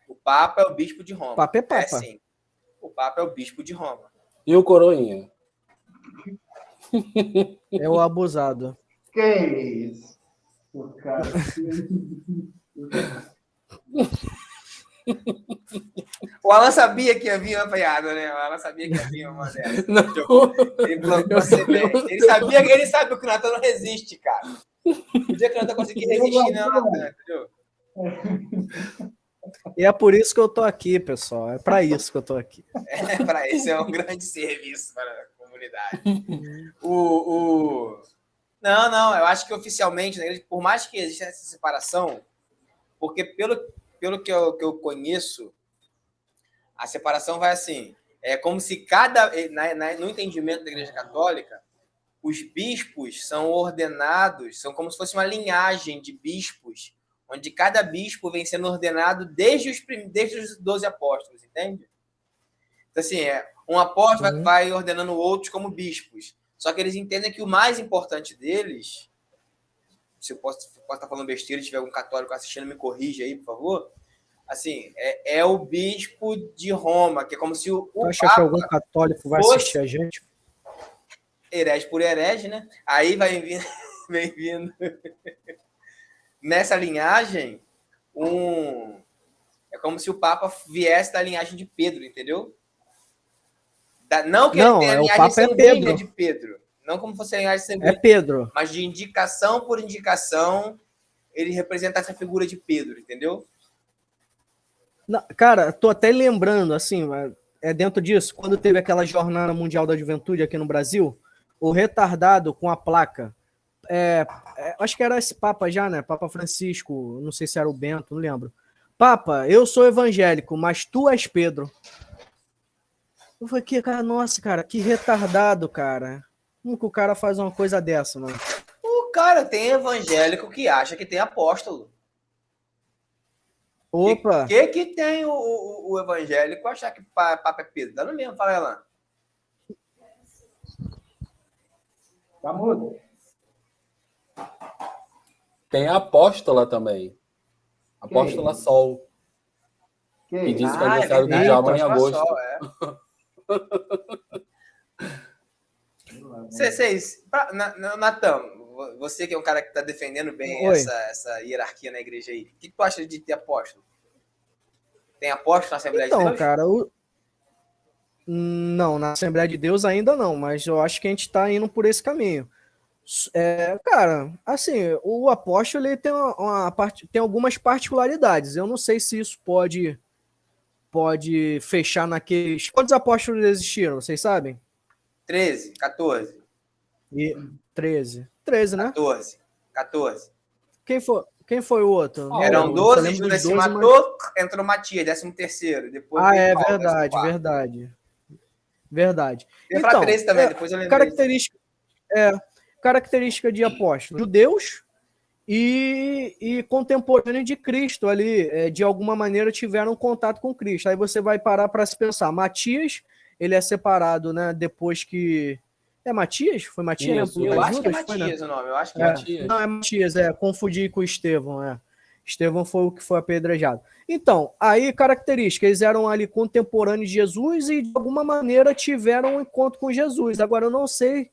O Papa é o bispo de Roma. O Papa é Papa. Sim. O Papa é o bispo de Roma. E o coroinha? É o abusado. Que isso? O cara... O Alan sabia que havia uma piada, né? O Alan sabia que havia uma dessa. Ele sabe o que o Natan não resiste, cara. O dia que o Natan conseguir resistir, não, Natan, entendeu? E é por isso que eu tô aqui, pessoal. É para isso que eu tô aqui. Para isso é um grande serviço para a comunidade. Não, eu acho que oficialmente, né, por mais que exista essa separação, porque pelo que eu conheço, a separação vai assim, é como se no entendimento da Igreja Católica, os bispos são ordenados, são como se fosse uma linhagem de bispos, onde cada bispo vem sendo ordenado desde os 12 apóstolos, entende? Então, assim, um apóstolo vai ordenando outros como bispos, só que eles entendem que o mais importante deles, se eu posso estar falando besteira, se tiver algum católico assistindo, me corrija aí, por favor, assim, é o bispo de Roma, que é como se o Tu acha Papa que algum católico vai assistir a gente? Herege por herege, né? Aí vem vindo nessa linhagem, é como se o Papa viesse da linhagem de Pedro, entendeu? Não que ele tenha a linhagem sanguínea de Pedro. Não como fosse a linhagem sanguínea. É Pedro. Mas de indicação por indicação, ele representa essa figura de Pedro, entendeu? Não, cara, tô até lembrando, assim, dentro disso, quando teve aquela Jornada Mundial da Juventude aqui no Brasil, o retardado com a placa acho que era esse Papa já, né? Papa Francisco, não sei se era o Bento, não lembro. Papa, eu sou evangélico, mas tu és Pedro. Eu falei, cara, nossa, cara, que retardado, cara. Como que o cara faz uma coisa dessa, mano? O cara tem evangélico que acha que tem apóstolo. Opa! O que tem o evangélico achar que Papa é Pedro? Dá no mesmo, fala, Elan. Tá mudo? Tem a apóstola também. Apóstola Sol. Que disse que é aniversário do diabo em agosto. Sol, é. Natan, você que é um cara que está defendendo bem essa hierarquia na igreja aí, o que tu acha de ter apóstolo? Tem apóstolo na Assembleia de Deus? Então, cara, não, na Assembleia de Deus ainda não, mas eu acho que a gente está indo por esse caminho. Cara, assim, o apóstolo ele tem algumas particularidades. Eu não sei se isso pode fechar naqueles... Quantos apóstolos existiram, vocês sabem? 13, 14. 13, né? 14. Quem foi o outro? Eram 12, Judas se matou, entrou Matias, 13º. Depois Paulo, verdade. Eu ia falar 13 também, depois eu lembrei. Característica de apóstolo. Judeus e contemporâneo de Cristo ali, de alguma maneira tiveram contato com Cristo. Aí você vai parar para se pensar. Matias, ele é separado, né, depois que... É Matias? Foi Matias? Isso, eu acho que é Matias o nome. Eu acho que é Matias. Não, é Matias, confundi com Estevão, Estevão foi o que foi apedrejado. Então, aí, característica, eles eram ali contemporâneos de Jesus e, de alguma maneira, tiveram um encontro com Jesus. Agora, eu não sei,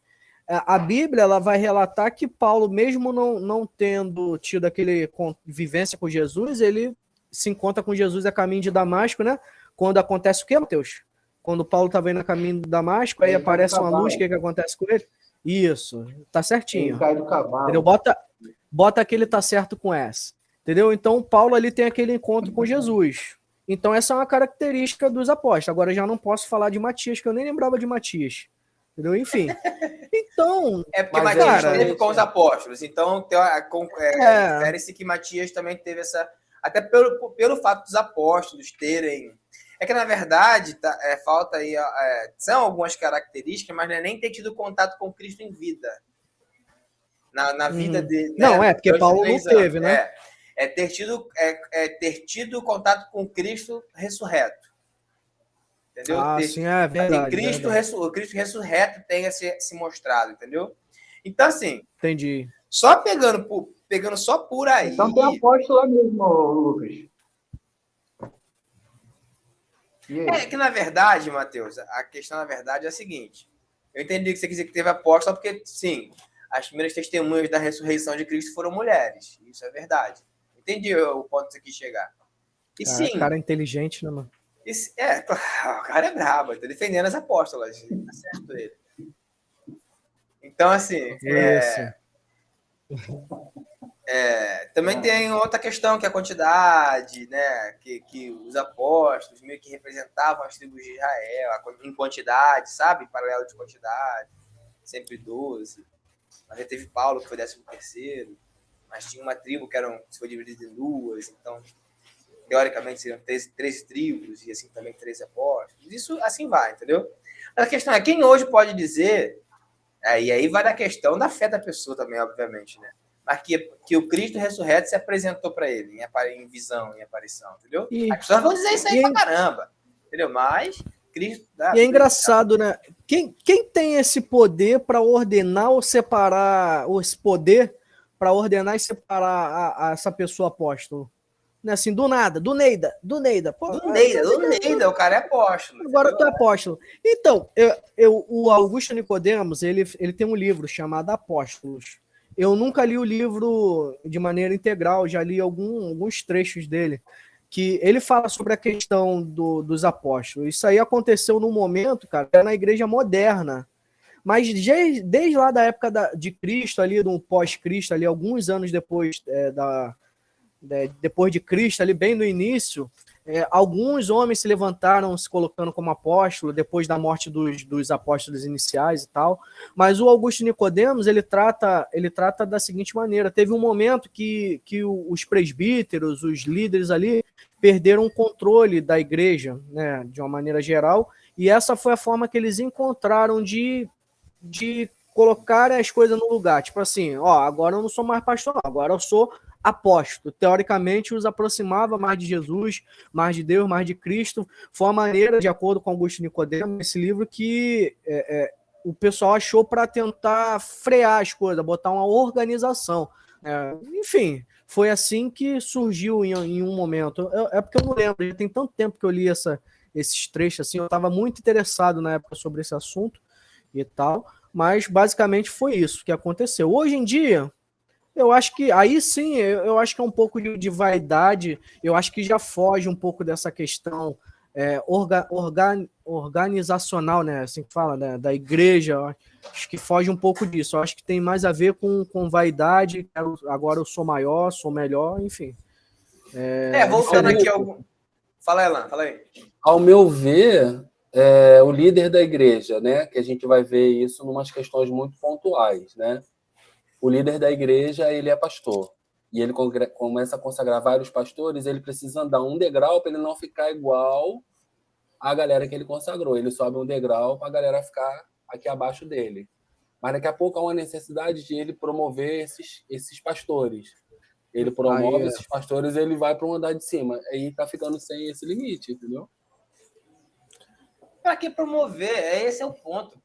a Bíblia ela vai relatar que Paulo, mesmo não tendo tido aquele vivência com Jesus, ele se encontra com Jesus a caminho de Damasco, né? Quando acontece o quê, Mateus? Quando Paulo estava indo a caminho de Damasco, aí aparece uma luz, o que acontece com ele? Isso, tá certinho. Ele cai do cavalo. Entendeu? Bota que ele tá certo com essa. Entendeu? Então, Paulo ali tem aquele encontro com Jesus. Então, essa é uma característica dos apóstolos. Agora, eu já não posso falar de Matias, que eu nem lembrava de Matias. Entendeu? Enfim. Então... É porque Matias esteve com os apóstolos. Então, refere-se que Matias também teve essa... Até pelo fato dos apóstolos terem... É que, na verdade, falta aí... são algumas características, mas não é nem ter tido contato com Cristo em vida. Na vida dele. Não, porque Paulo não teve, né? Ter tido contato com Cristo ressurreto. Entendeu? Sim, é verdade. O Cristo ressurreto tenha se mostrado, entendeu? Então, assim... Entendi. Só pegando só por aí... Então tem apóstolo lá mesmo, Lucas. É que, na verdade, Mateus, a questão, na verdade, é a seguinte. Eu entendi que você quis dizer que teve apóstolo, porque, sim, as primeiras testemunhas da ressurreição de Cristo foram mulheres. Isso é verdade. Entendi o ponto que você quis chegar. E sim... cara é inteligente, né, mano? O cara é brabo, tá defendendo as apóstolas. Tá certo ele. Então, assim... também tem outra questão, que é a quantidade, né? Que os apóstolos meio que representavam as tribos de Israel, em quantidade, sabe? Paralelo de quantidade, sempre 12. Mas já teve Paulo, que foi 13º, mas tinha uma tribo que foi dividida em duas, então, teoricamente, seriam 13 tribos, e assim também 13 apóstolos. Isso assim vai, entendeu? Mas a questão é, quem hoje pode dizer, e aí vai da questão da fé da pessoa também, obviamente, né? Mas que o Cristo ressurreto se apresentou para ele, em visão, em aparição, entendeu? As pessoas vão dizer isso aí pra caramba, entendeu? Mas Cristo... E é engraçado, né? Quem tem esse poder para ordenar ou separar, ou esse poder para ordenar e separar essa pessoa apóstolo? Não é assim, do nada, do Neida. Pô, do Neida, o cara é apóstolo. Agora tu é apóstolo. Então, o Augusto Nicodemos, ele tem um livro chamado Apóstolos. Eu nunca li o livro de maneira integral, já li alguns trechos dele, que ele fala sobre a questão dos apóstolos. Isso aí aconteceu num momento, cara, na igreja moderna. Mas desde lá da época de Cristo, ali, do pós-Cristo, ali, alguns anos depois depois de Cristo, ali bem no início, alguns homens se levantaram se colocando como apóstolo depois da morte dos apóstolos iniciais e tal, mas o Augusto Nicodemos ele trata da seguinte maneira: teve um momento que os presbíteros, os líderes ali, perderam o controle da igreja, né, de uma maneira geral, e essa foi a forma que eles encontraram de colocar as coisas no lugar. Tipo assim, agora eu não sou mais pastor, agora eu sou apóstolo. Teoricamente, os aproximava mais de Jesus, mais de Deus, mais de Cristo. Foi uma maneira, de acordo com Augusto Nicodemo, esse livro que o pessoal achou para tentar frear as coisas, botar uma organização. Enfim, foi assim que surgiu em um momento. É porque eu não lembro, já tem tanto tempo que eu li esses trechos, assim, eu estava muito interessado na época sobre esse assunto e tal, mas basicamente foi isso que aconteceu. Hoje em dia, eu acho que, aí sim, eu acho que é um pouco de vaidade, eu acho que já foge um pouco dessa questão organizacional, né, assim que fala, né, da igreja, acho que foge um pouco disso, eu acho que tem mais a ver com vaidade, agora eu sou maior, sou melhor, enfim. Voltando aqui ao... Fala, Elan, fala aí. Ao meu ver, o líder da igreja, né, que a gente vai ver isso em umas questões muito pontuais, né? O líder da igreja, ele é pastor. E ele começa a consagrar vários pastores, ele precisa andar um degrau para ele não ficar igual à galera que ele consagrou. Ele sobe um degrau para a galera ficar aqui abaixo dele. Mas daqui a pouco há uma necessidade de ele promover esses pastores. Ele promove esses pastores, ele vai para um andar de cima. Aí está ficando sem esse limite, entendeu? Para que promover? Esse é o ponto.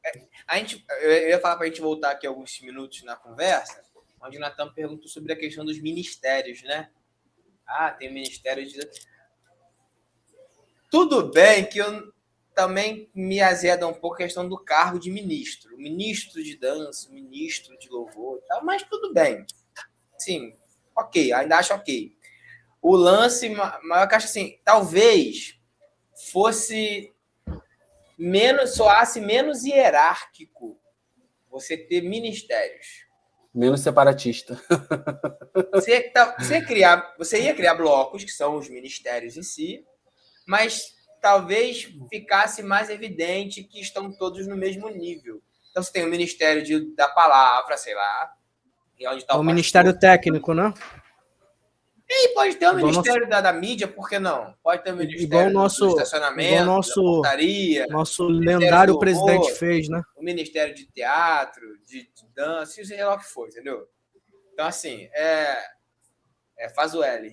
Eu ia falar para a gente voltar aqui alguns minutos na conversa, onde o Natan perguntou sobre a questão dos ministérios, né? Tem ministério de... Tudo bem que eu também me azeda um pouco a questão do cargo de ministro. Ministro de dança, ministro de louvor e tal, mas tudo bem. Sim, ok, ainda acho ok. O lance maior que eu acho assim, talvez fosse... soasse menos hierárquico você ter ministérios. Menos separatista. Você ia criar blocos, que são os ministérios em si, mas talvez ficasse mais evidente que estão todos no mesmo nível. Então, você tem o Ministério da Palavra, sei lá. E onde tá o Ministério Técnico, né? E pode ter o Ministério da Mídia, por que não? Pode ter o Ministério do Estacionamento, da Portaria. Nosso lendário presidente fez, né? O Ministério de Teatro, de Dança, seja lá o que for, entendeu? Então, assim, faz o L.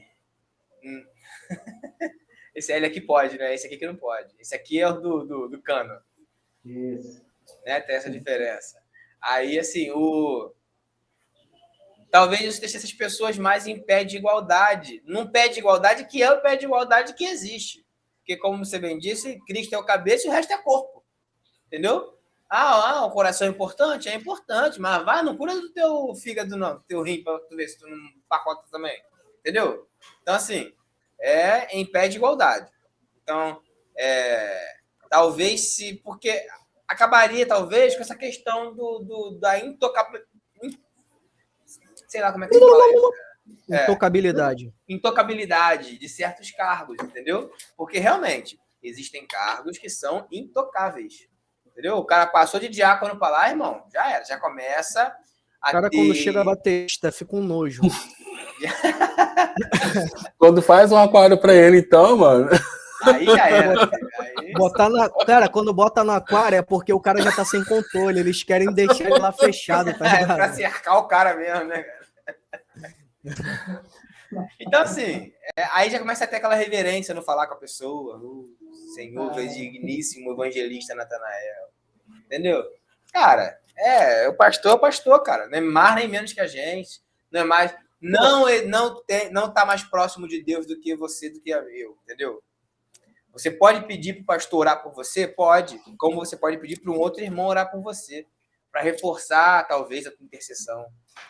Esse L aqui pode, né? Esse aqui que não pode. Esse aqui é o do cano. Isso. Né? Tem essa diferença. Aí, assim, talvez isso deixe essas pessoas mais em pé de igualdade. Num pé de igualdade que é o pé de igualdade que existe. Porque, como você bem disse, Cristo é o cabeça e o resto é corpo. Entendeu? O coração é importante? É importante, mas não cura do teu fígado, não, do teu rim, para tu ver se tu não pacota também. Entendeu? Então, assim, em pé de igualdade. Então, talvez porque acabaria, talvez, com essa questão da intocabilidade. Sei lá como é que se fala isso. Intocabilidade de certos cargos, entendeu? Porque, realmente, existem cargos que são intocáveis. Entendeu? O cara passou de diácono para lá, irmão, já era. Já começa a cara, quando chega a batista, fica um nojo. Quando faz um aquário para ele, então, mano... Aí já era. Cara, quando bota no aquário é porque o cara já tá sem controle. Eles querem deixar ele lá fechado, tá ligado? Pra cercar o cara mesmo, né, cara? Então, assim, aí já começa a ter aquela reverência no falar com a pessoa. Senhor, digníssimo evangelista Natanael. Entendeu? Cara, o pastor é o pastor, cara. Não é mais nem menos que a gente. Não é mais... Não tá mais próximo de Deus do que você, do que eu. Entendeu? Você pode pedir para o pastor orar por você? Pode. Como você pode pedir para um outro irmão orar por você. Para reforçar, talvez, a tua intercessão.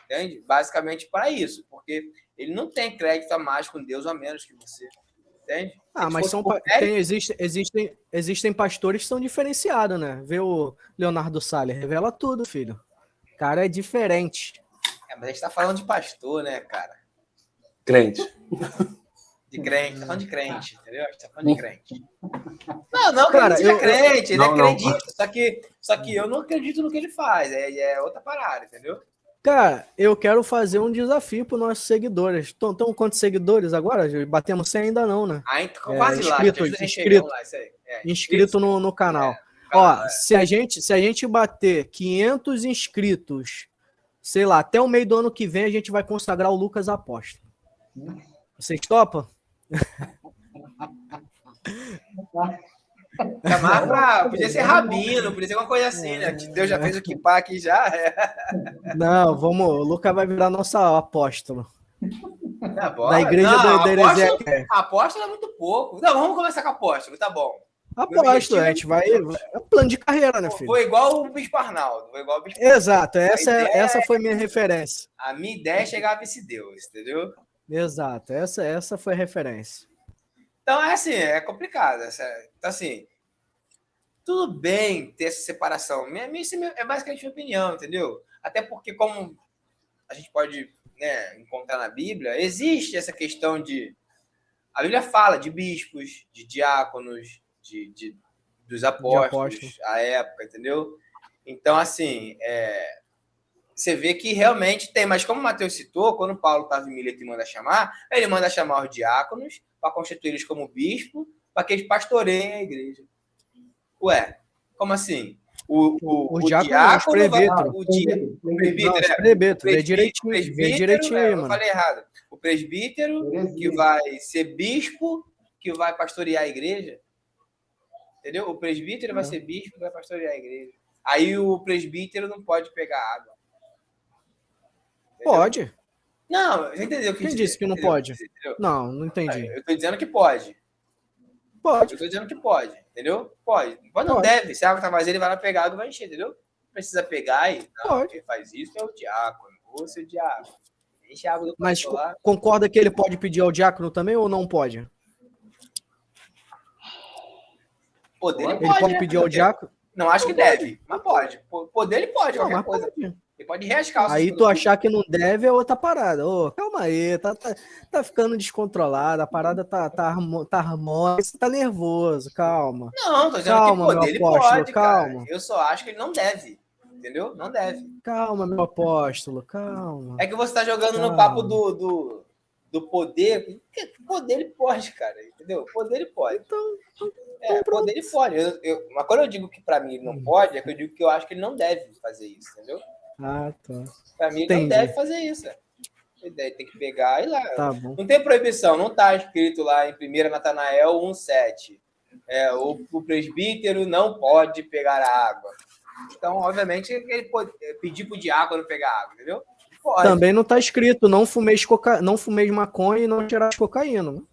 Entende? Basicamente para isso. Porque ele não tem crédito a mais com Deus a menos que você. Entende? Mas existem pastores que são diferenciados, né? Vê o Leonardo Salles. Revela tudo, filho. O cara é diferente. Mas a gente tá falando de pastor, né, cara? Crente. De crente, tá falando de crente, entendeu? Tá falando de crente. Não, Cara, que ele seja crente, ele Não, não. acredita. Só que eu não acredito no que ele faz. É outra parada, entendeu? Cara, eu quero fazer um desafio para os nossos seguidores. Estão quantos seguidores agora? Batemos 100 ainda não, né? Aí quase lá, inscritos, a gente chega, vamos lá, isso aí. Inscrito no canal. Ó, se a gente bater 500 inscritos, sei lá, até o meio do ano que vem, a gente vai consagrar o Lucas Apóstolo. Vocês topam? Podia ser rabino, podia ser alguma coisa assim, né? Deus já fez o kippah aqui já. Não, o Lucas vai virar nosso apóstolo. Da igreja não, da heresia. Apóstolo é muito pouco. Não, vamos começar com apóstolo, tá bom. Apóstolo, a gente vai. É plano de carreira, né, filho? Foi igual o Bispo Arnaldo. Exato, essa foi minha referência. A minha ideia é chegar a vice-deus, entendeu? Exato, essa foi a referência. Então, é assim, é complicado. Então, assim, tudo bem ter essa separação. Isso é basicamente minha opinião, entendeu? Até porque, como a gente pode, né, encontrar na Bíblia, existe essa questão de... A Bíblia fala de bispos, de diáconos, dos apóstolos, à época, entendeu? Então, assim, você vê que realmente tem. Mas como o Mateus citou, quando Paulo estava em Mileto e manda chamar, ele manda chamar os diáconos para constituí-los como bispo, para que eles pastoreiem a igreja. Ué, como assim? O diácono, o presbítero, vê direitinho aí, mano. Eu falei errado. O presbítero que vai ser bispo, que vai pastorear a igreja, entendeu? O presbítero vai ser bispo, que vai pastorear a igreja. Aí o presbítero não pode pegar água. Entendeu? Pode. Não, você entendeu o que Quem disse que não pode? Não entendi. Eu tô dizendo que pode. Pode. Eu tô dizendo que pode, entendeu? Pode. Mas não deve. Se a água tá vazia, ele vai lá pegar água e vai encher, entendeu? Não precisa pegar e... Não, quem faz isso é o diácono. Ou seu diácono. Enche a água do Mas lá. concorda que ele pode pedir ao diácono também ou não pode? Ele pode pedir ao diácono? Não acho que deve, mas pode. Poder ele pode, qualquer coisa. Ele pode reascar. Aí tu achar que não deve é outra parada. Ô, calma aí, tá ficando descontrolado, a parada tá harmônica, você tá nervoso, calma. Não, tô dizendo que poder ele pode, calma. Eu só acho que ele não deve, entendeu? Não deve. Calma, meu apóstolo, calma. É que você tá jogando no papo do poder. Poder ele pode, cara, entendeu? Poder ele pode. Então poder ele pode. Mas quando eu digo que pra mim ele não pode, é que eu digo que eu acho que ele não deve fazer isso, entendeu? Ah, tá. Pra mim, ele não deve fazer isso. Ele tem que pegar e ir lá. Tá bom. Não tem proibição, não tá escrito lá em 1 Natanael 1,7. O presbítero não pode pegar a água. Então, obviamente, ele pode pedir pro diácono pegar água, entendeu? Pode. Também não tá escrito, não fumeis maconha e não tirar cocaína. Não.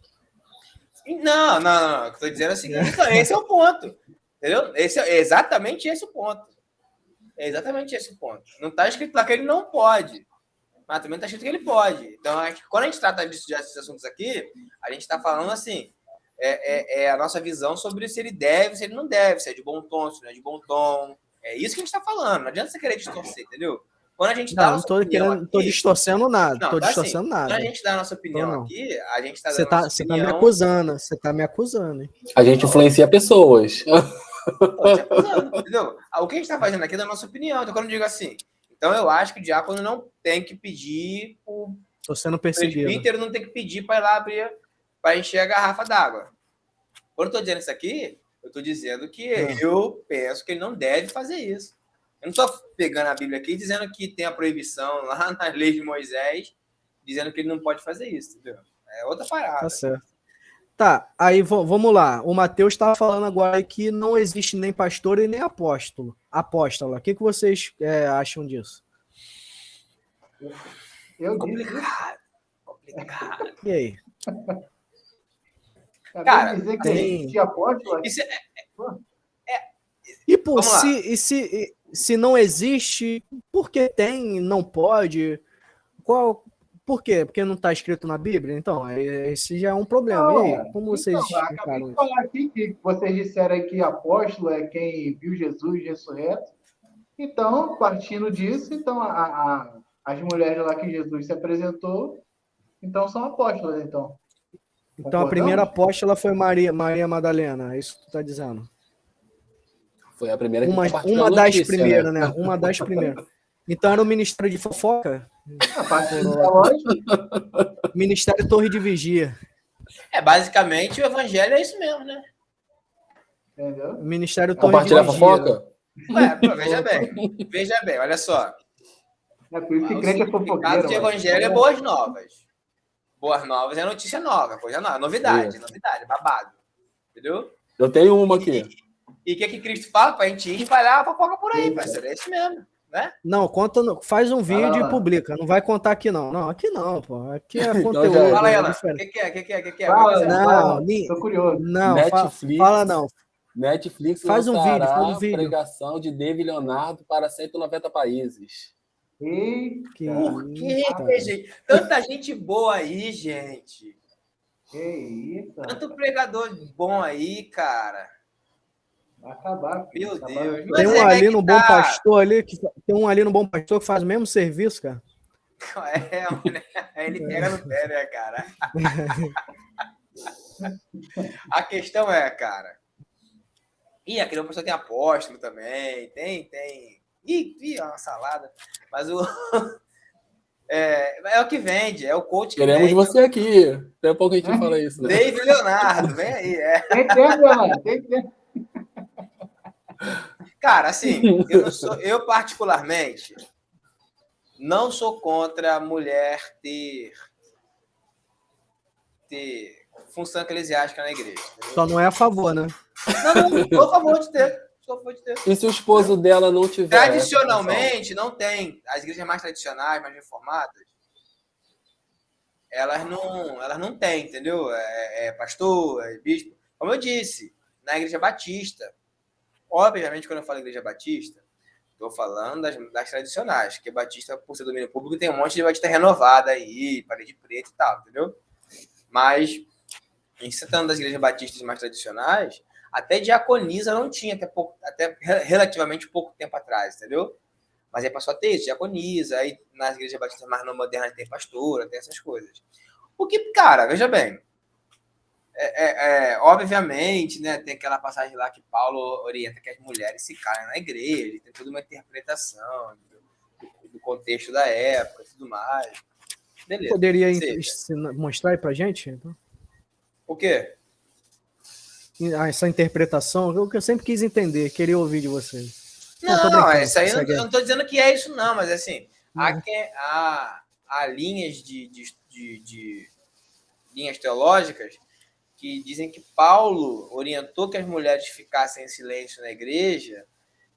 O que eu tô dizendo é o seguinte, então, esse é o ponto. Entendeu? Exatamente esse é o ponto. É exatamente esse o ponto. Não está escrito lá que ele não pode, mas também está escrito que ele pode. Então, quando a gente trata desses assuntos aqui, a gente está falando assim, a nossa visão sobre se ele deve, se ele não deve, se é de bom tom, se não é de bom tom. É isso que a gente está falando. Não adianta você querer distorcer, entendeu? Quando a gente dá não tô distorcendo nada. Não, tô tá distorcendo nada. Quando a gente dá a nossa opinião aqui, a gente está dando nossa Você opinião... tá me acusando. Você tá me acusando, hein? A gente influencia pessoas. Entendeu? O que a gente está fazendo aqui é da nossa opinião. Então, quando eu digo assim, então eu acho que o diácono não tem que pedir Tô sendo perseguido. O presbítero não tem que pedir para ir lá abrir, para encher a garrafa d'água. Quando eu estou dizendo isso aqui, eu estou dizendo que eu penso que ele não deve fazer isso. Eu não estou pegando a Bíblia aqui e dizendo que tem a proibição lá nas leis de Moisés, dizendo que ele não pode fazer isso, entendeu? É outra parada. Tá certo. Tá, aí vamos lá. O Mateus estava falando agora que não existe nem pastor e nem apóstolo. Apóstola. O que vocês acham disso? Complicado. E aí? Cara, dizer que existe apóstolo... Se não existe, por que tem, não pode? Por quê? Porque não está escrito na Bíblia? Então, esse já é um problema. Não, e aí, como vocês acabei de falar aqui que vocês disseram que apóstolo é quem viu Jesus ressurreto. Então, partindo disso, então as mulheres lá que Jesus se apresentou, então são apóstolas, então. Então a primeira apóstola foi Maria Madalena, é isso que tu tá dizendo? Foi a primeira que compartilhou Uma a das notícia, primeiras, né? né? Uma das primeiras. Então era o Ministério de Fofoca? A partir da lógica, Ministério Torre de Vigia. Basicamente o evangelho é isso mesmo, né? entendeu? Ministério Torre de Compartilhar Vigia. fofoca? Pô, veja bem, olha só. É por isso que O crente é significado fofoqueiro. de mano. evangelho é boas novas. Boas novas é notícia nova, coisa nova, novidade, babado. Entendeu? Eu tenho uma aqui. E o que Cristo fala? Pra gente ir espalhar a fofoca por aí, parceiro. É isso mesmo, né? Não, conta, faz um vídeo lá. e publica. Não vai contar aqui, não. Não, aqui não, pô. Aqui é Então conteúdo. já é. Fala aí, é Alan. O diferente. que é? Fala, Não, fala. Tô curioso. Não, Netflix. fala não. Netflix Faz um vídeo, lançará faz um vídeo. pregação de David Leonardo para 190 países. Que Por que, isso, gente? Tanta gente boa aí, gente. Que isso? Tanto pregador bom aí, cara. Vai acabar. filho. Meu Vai Deus. acabar. Mas Tem um é ali que no tá. Bom Pastor ali, tem um ali no Bom Pastor que faz o mesmo serviço, cara. Ele pega no pé, né, cara? A questão é, cara. E aquele pastor tem apóstolo também. Tem. Ih, é uma salada. Mas é o que vende, é o coach que Queremos vende. você aqui. Até a pouco a gente fala isso, né? David Leonardo, vem aí. Tem tempo, mano. Tem tempo. Cara, assim, eu particularmente não sou contra a mulher ter função eclesiástica na igreja. Entendeu? Só não é a favor, né? Não, sou a favor de ter. E se o esposo dela não tiver? Tradicionalmente, não tem. As igrejas mais tradicionais, mais reformadas, elas não têm, entendeu? Pastor, bispo. Como eu disse, na igreja batista, obviamente, quando eu falo igreja batista, estou falando das tradicionais, porque batista, por ser domínio público, tem um monte de batista renovada aí, parede preta e tal, entendeu? Mas, em se tratando das igrejas batistas mais tradicionais, até diaconisa não tinha, até relativamente pouco tempo atrás, entendeu? Mas aí passou a ter isso, diaconisa, aí nas igrejas batistas mais modernas tem pastora, tem essas coisas. O que, cara, veja bem, obviamente, né, tem aquela passagem lá que Paulo orienta que as mulheres se calem na igreja, tem toda uma interpretação do contexto da época e tudo mais. Beleza. Poderia mostrar aí pra gente? Então? O quê? Essa interpretação, eu sempre quis entender, queria ouvir de vocês. Não, isso aí eu não estou dizendo que é isso, não, mas assim, há linhas de linhas teológicas que dizem que Paulo orientou que as mulheres ficassem em silêncio na igreja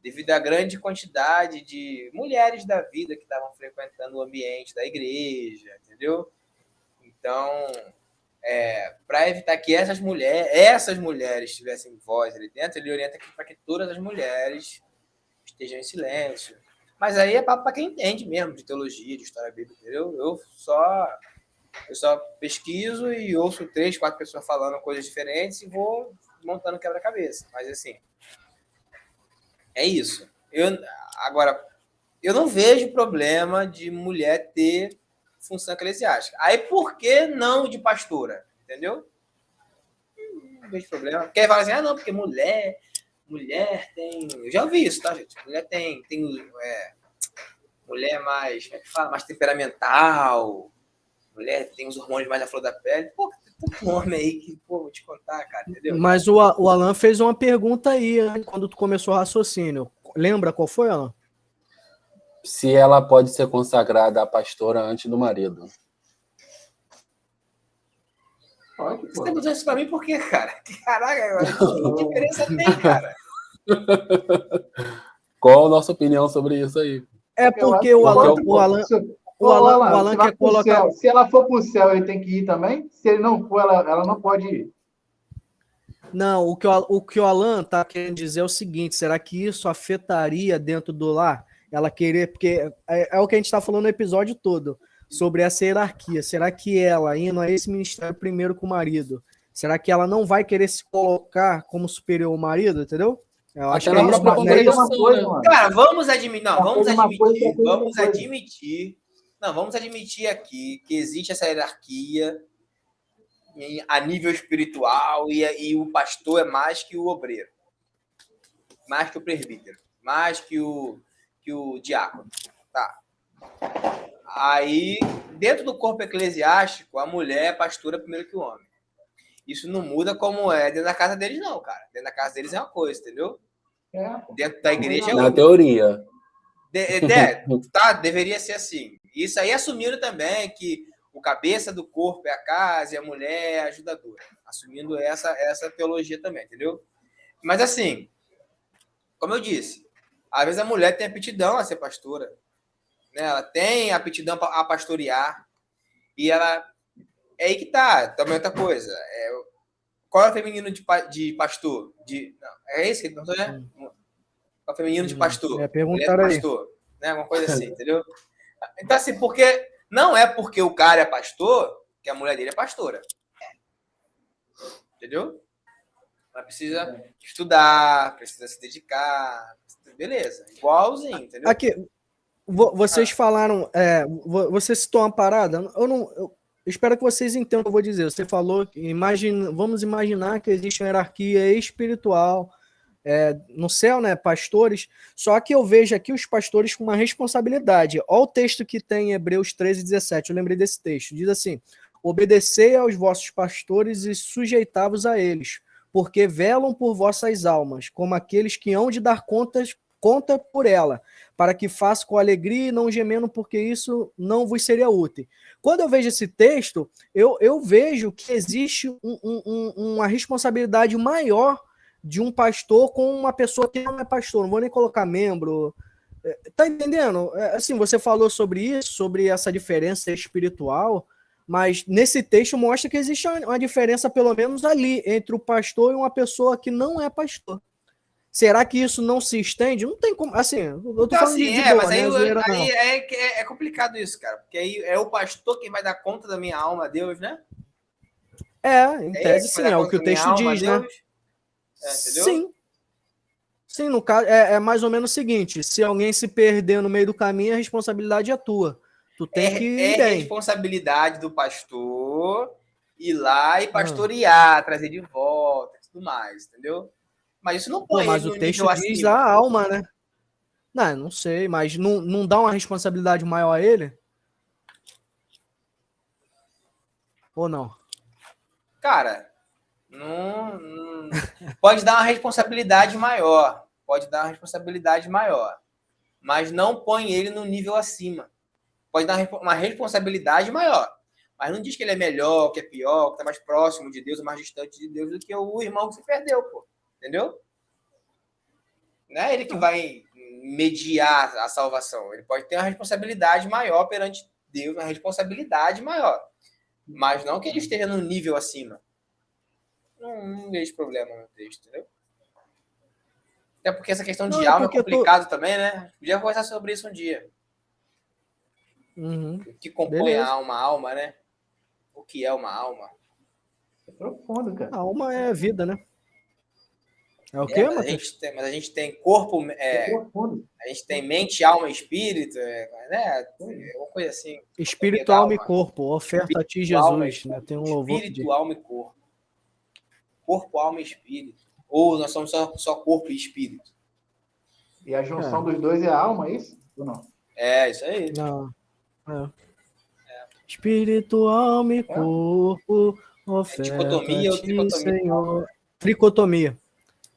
devido à grande quantidade de mulheres da vida que estavam frequentando o ambiente da igreja, entendeu? Então, para evitar que essas mulheres tivessem voz ali dentro, ele orienta para que todas as mulheres estejam em silêncio. Mas aí é papo para quem entende mesmo de teologia, de história bíblica, entendeu? Eu só pesquiso e ouço 3, 4 pessoas falando coisas diferentes e vou montando quebra-cabeça. Mas assim, é isso. Agora, eu não vejo problema de mulher ter função eclesiástica. Aí, por que não de pastora? Entendeu? Não vejo problema. Porque aí fala assim, não, porque mulher tem... Eu já ouvi isso, tá, gente? Mulher tem mulher mais, como é que fala? Mais temperamental. Mulher tem os hormônios mais à flor da pele. Pô, tem tanto homem aí que, vou te contar, cara, entendeu? Mas o Alan fez uma pergunta aí, né, quando tu começou o raciocínio. Lembra qual foi, Alan? Se ela pode ser consagrada a pastora antes do marido. Pode, Você tá dizendo isso pra mim por quê, cara? Caraca, que diferença tem, cara? Qual a nossa opinião sobre isso aí? É porque o Alan quer colocar... Se ela for pro céu, ele tem que ir também? Se ele não for, ela não pode ir. Não, o que o Alan tá querendo dizer é o seguinte, será que isso afetaria dentro do lar? Ela querer, porque é o que a gente está falando no episódio todo, sobre essa hierarquia. Será que ela, indo a esse ministério primeiro com o marido, será que ela não vai querer se colocar como superior ao marido, entendeu? Eu acho que é isso, cara, vamos admitir aqui que existe essa hierarquia a nível espiritual e o pastor é mais que o obreiro, mais que o presbítero, mais que o diácono. Tá. Aí, dentro do corpo eclesiástico, a mulher é pastora primeiro que o homem. Isso não muda como é dentro da casa deles, não, cara. Dentro da casa deles é uma coisa, entendeu? Dentro da igreja é outra. Na teoria. Tá, deveria ser assim. Isso aí assumindo também que o cabeça do corpo é a casa e a mulher é a ajudadora. Assumindo essa teologia também, entendeu? Mas assim, como eu disse, às vezes a mulher tem aptidão a ser pastora. Né? Ela tem aptidão a pastorear. E ela... É aí que tá. Também outra coisa. Qual é o feminino de pastor? Não, é esse que ele perguntou, né? Qual é o feminino de pastor? Perguntaram aí. Pastor, né? Uma coisa assim, entendeu? Então, assim, porque não é porque o cara é pastor que a mulher dele é pastora. Entendeu? Ela precisa estudar, precisa se dedicar. Beleza, igualzinho, entendeu? Aqui, vocês falaram, você citou uma parada, eu espero que vocês entendam o que eu vou dizer. Você falou que vamos imaginar que existe uma hierarquia espiritual no céu, né? Pastores. Só que eu vejo aqui os pastores com uma responsabilidade. Olha o texto que tem em Hebreus 13:17. Eu lembrei desse texto. Diz assim: obedecei aos vossos pastores e sujeitai-vos a eles, porque velam por vossas almas, como aqueles que hão de dar conta por ela, para que faça com alegria e não gemendo, porque isso não vos seria útil. Quando eu vejo esse texto, eu vejo que existe uma responsabilidade maior de um pastor com uma pessoa que não é pastor. Não vou nem colocar membro. Tá entendendo? Assim, você falou sobre isso, sobre essa diferença espiritual, mas nesse texto mostra que existe uma diferença, pelo menos ali, entre o pastor e uma pessoa que não é pastor. Será que isso não se estende? Não tem como. Assim, eu tô então, falando assim, de boa, mas né? aí é complicado isso, cara. Porque aí é o pastor quem vai dar conta da minha alma a Deus, né? Em tese, sim, é o que o texto diz, né? Entendeu? Sim. Sim, no caso, é mais ou menos o seguinte: se alguém se perder no meio do caminho, a responsabilidade é tua. Tu tem que ir bem. É responsabilidade do pastor ir lá e pastorear, trazer de volta e tudo mais, entendeu? Mas isso não põe mas ele o no texto nível diz acima. a alma, né? Não sei, mas não dá uma responsabilidade maior a ele? Ou não? Cara, não pode dar uma responsabilidade maior. Pode dar uma responsabilidade maior. Mas não põe ele no nível acima. Pode dar uma responsabilidade maior. Mas não diz que ele é melhor, que é pior, que está mais próximo de Deus, mais distante de Deus do que o irmão que se perdeu, pô. Entendeu? Não é ele que vai mediar a salvação. Ele pode ter uma responsabilidade maior perante Deus, uma responsabilidade maior. Mas não que ele esteja no nível acima. Não vejo problema no texto, entendeu? Até porque essa questão de alma é complicado também, né? Podia conversar sobre isso um dia. Uhum. O que compõe a alma, né? O que é uma alma? É profundo, cara. A alma é a vida, né? É o quê, Matheus? Mas a gente tem corpo... a gente tem mente, alma e espírito, né? É uma coisa assim. Espírito, alma e corpo. Oferta a ti, Jesus. Né? Tem um louvor. Espírito, alma e corpo. Corpo, alma e espírito. Ou nós somos só corpo e espírito. E a junção dos dois é a alma, é isso? Ou não? É, isso aí. Não. Espírito, alma e corpo. Oferta dicotomia ou tricotomia? Senhor. Tricotomia.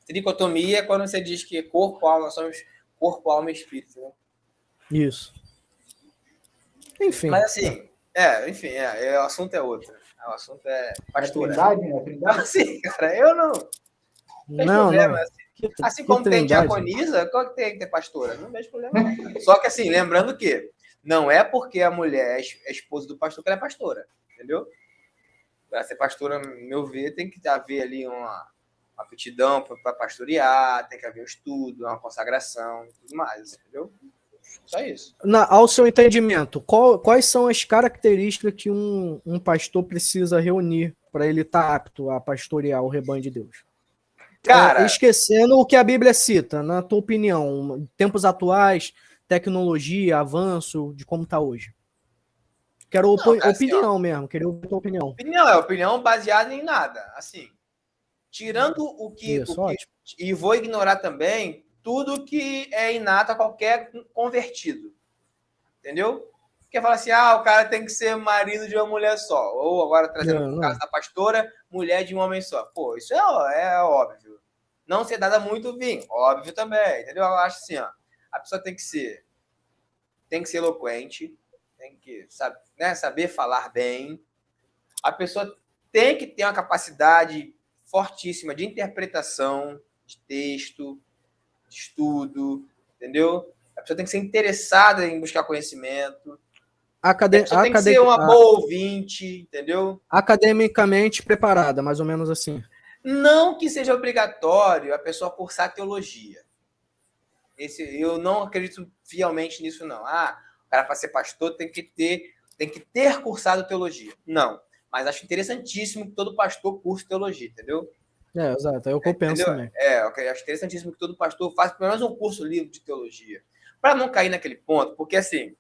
Tricotomia é quando você diz que corpo, alma, nós somos corpo, alma e espírito. Né? Isso. Enfim. Mas assim, o assunto é outro. O assunto é pastora. É Trindade? Assim, cara, eu não. Não. Assim como tem diaconisa, qual que tem que ter pastora? Não vejo problema. Só que assim, lembrando que não é porque a mulher é esposa do pastor que ela é pastora, entendeu? Para ser pastora, no meu ver, tem que haver ali uma aptidão para pastorear, tem que haver um estudo, uma consagração e tudo mais, entendeu? Só isso. Ao seu entendimento, quais são as características que um pastor precisa reunir para ele estar apto a pastorear o rebanho de Deus? Cara, esquecendo o que a Bíblia cita, na tua opinião, tempos atuais, tecnologia, avanço, de como está hoje. Quero Não, cara, assim, opinião mesmo, queria ouvir tua opinião. Opinião baseada em nada. Assim, tirando o que. Isso, ótimo. E vou ignorar também tudo que é inato a qualquer convertido. Entendeu? Porque fala assim, o cara tem que ser marido de uma mulher só. Ou agora trazendo o caso da pastora, mulher de um homem só. Pô, isso é óbvio. Não ser dada muito vinho, óbvio também. Entendeu? Eu acho assim, a pessoa tem que ser eloquente, tem que saber falar bem. A pessoa tem que ter uma capacidade fortíssima de interpretação, de texto, de estudo, entendeu? A pessoa tem que ser interessada em buscar conhecimento. A pessoa tem que ser uma boa ouvinte, entendeu? Academicamente preparada, mais ou menos assim. Não que seja obrigatório a pessoa cursar teologia. Eu não acredito fielmente nisso, não. O cara, para ser pastor, tem que ter cursado teologia. Não. Mas acho interessantíssimo que todo pastor curse teologia, entendeu? Exato. É o que eu penso também. Eu acho interessantíssimo que todo pastor faça pelo menos um curso livre de teologia. Para não cair naquele ponto, porque assim.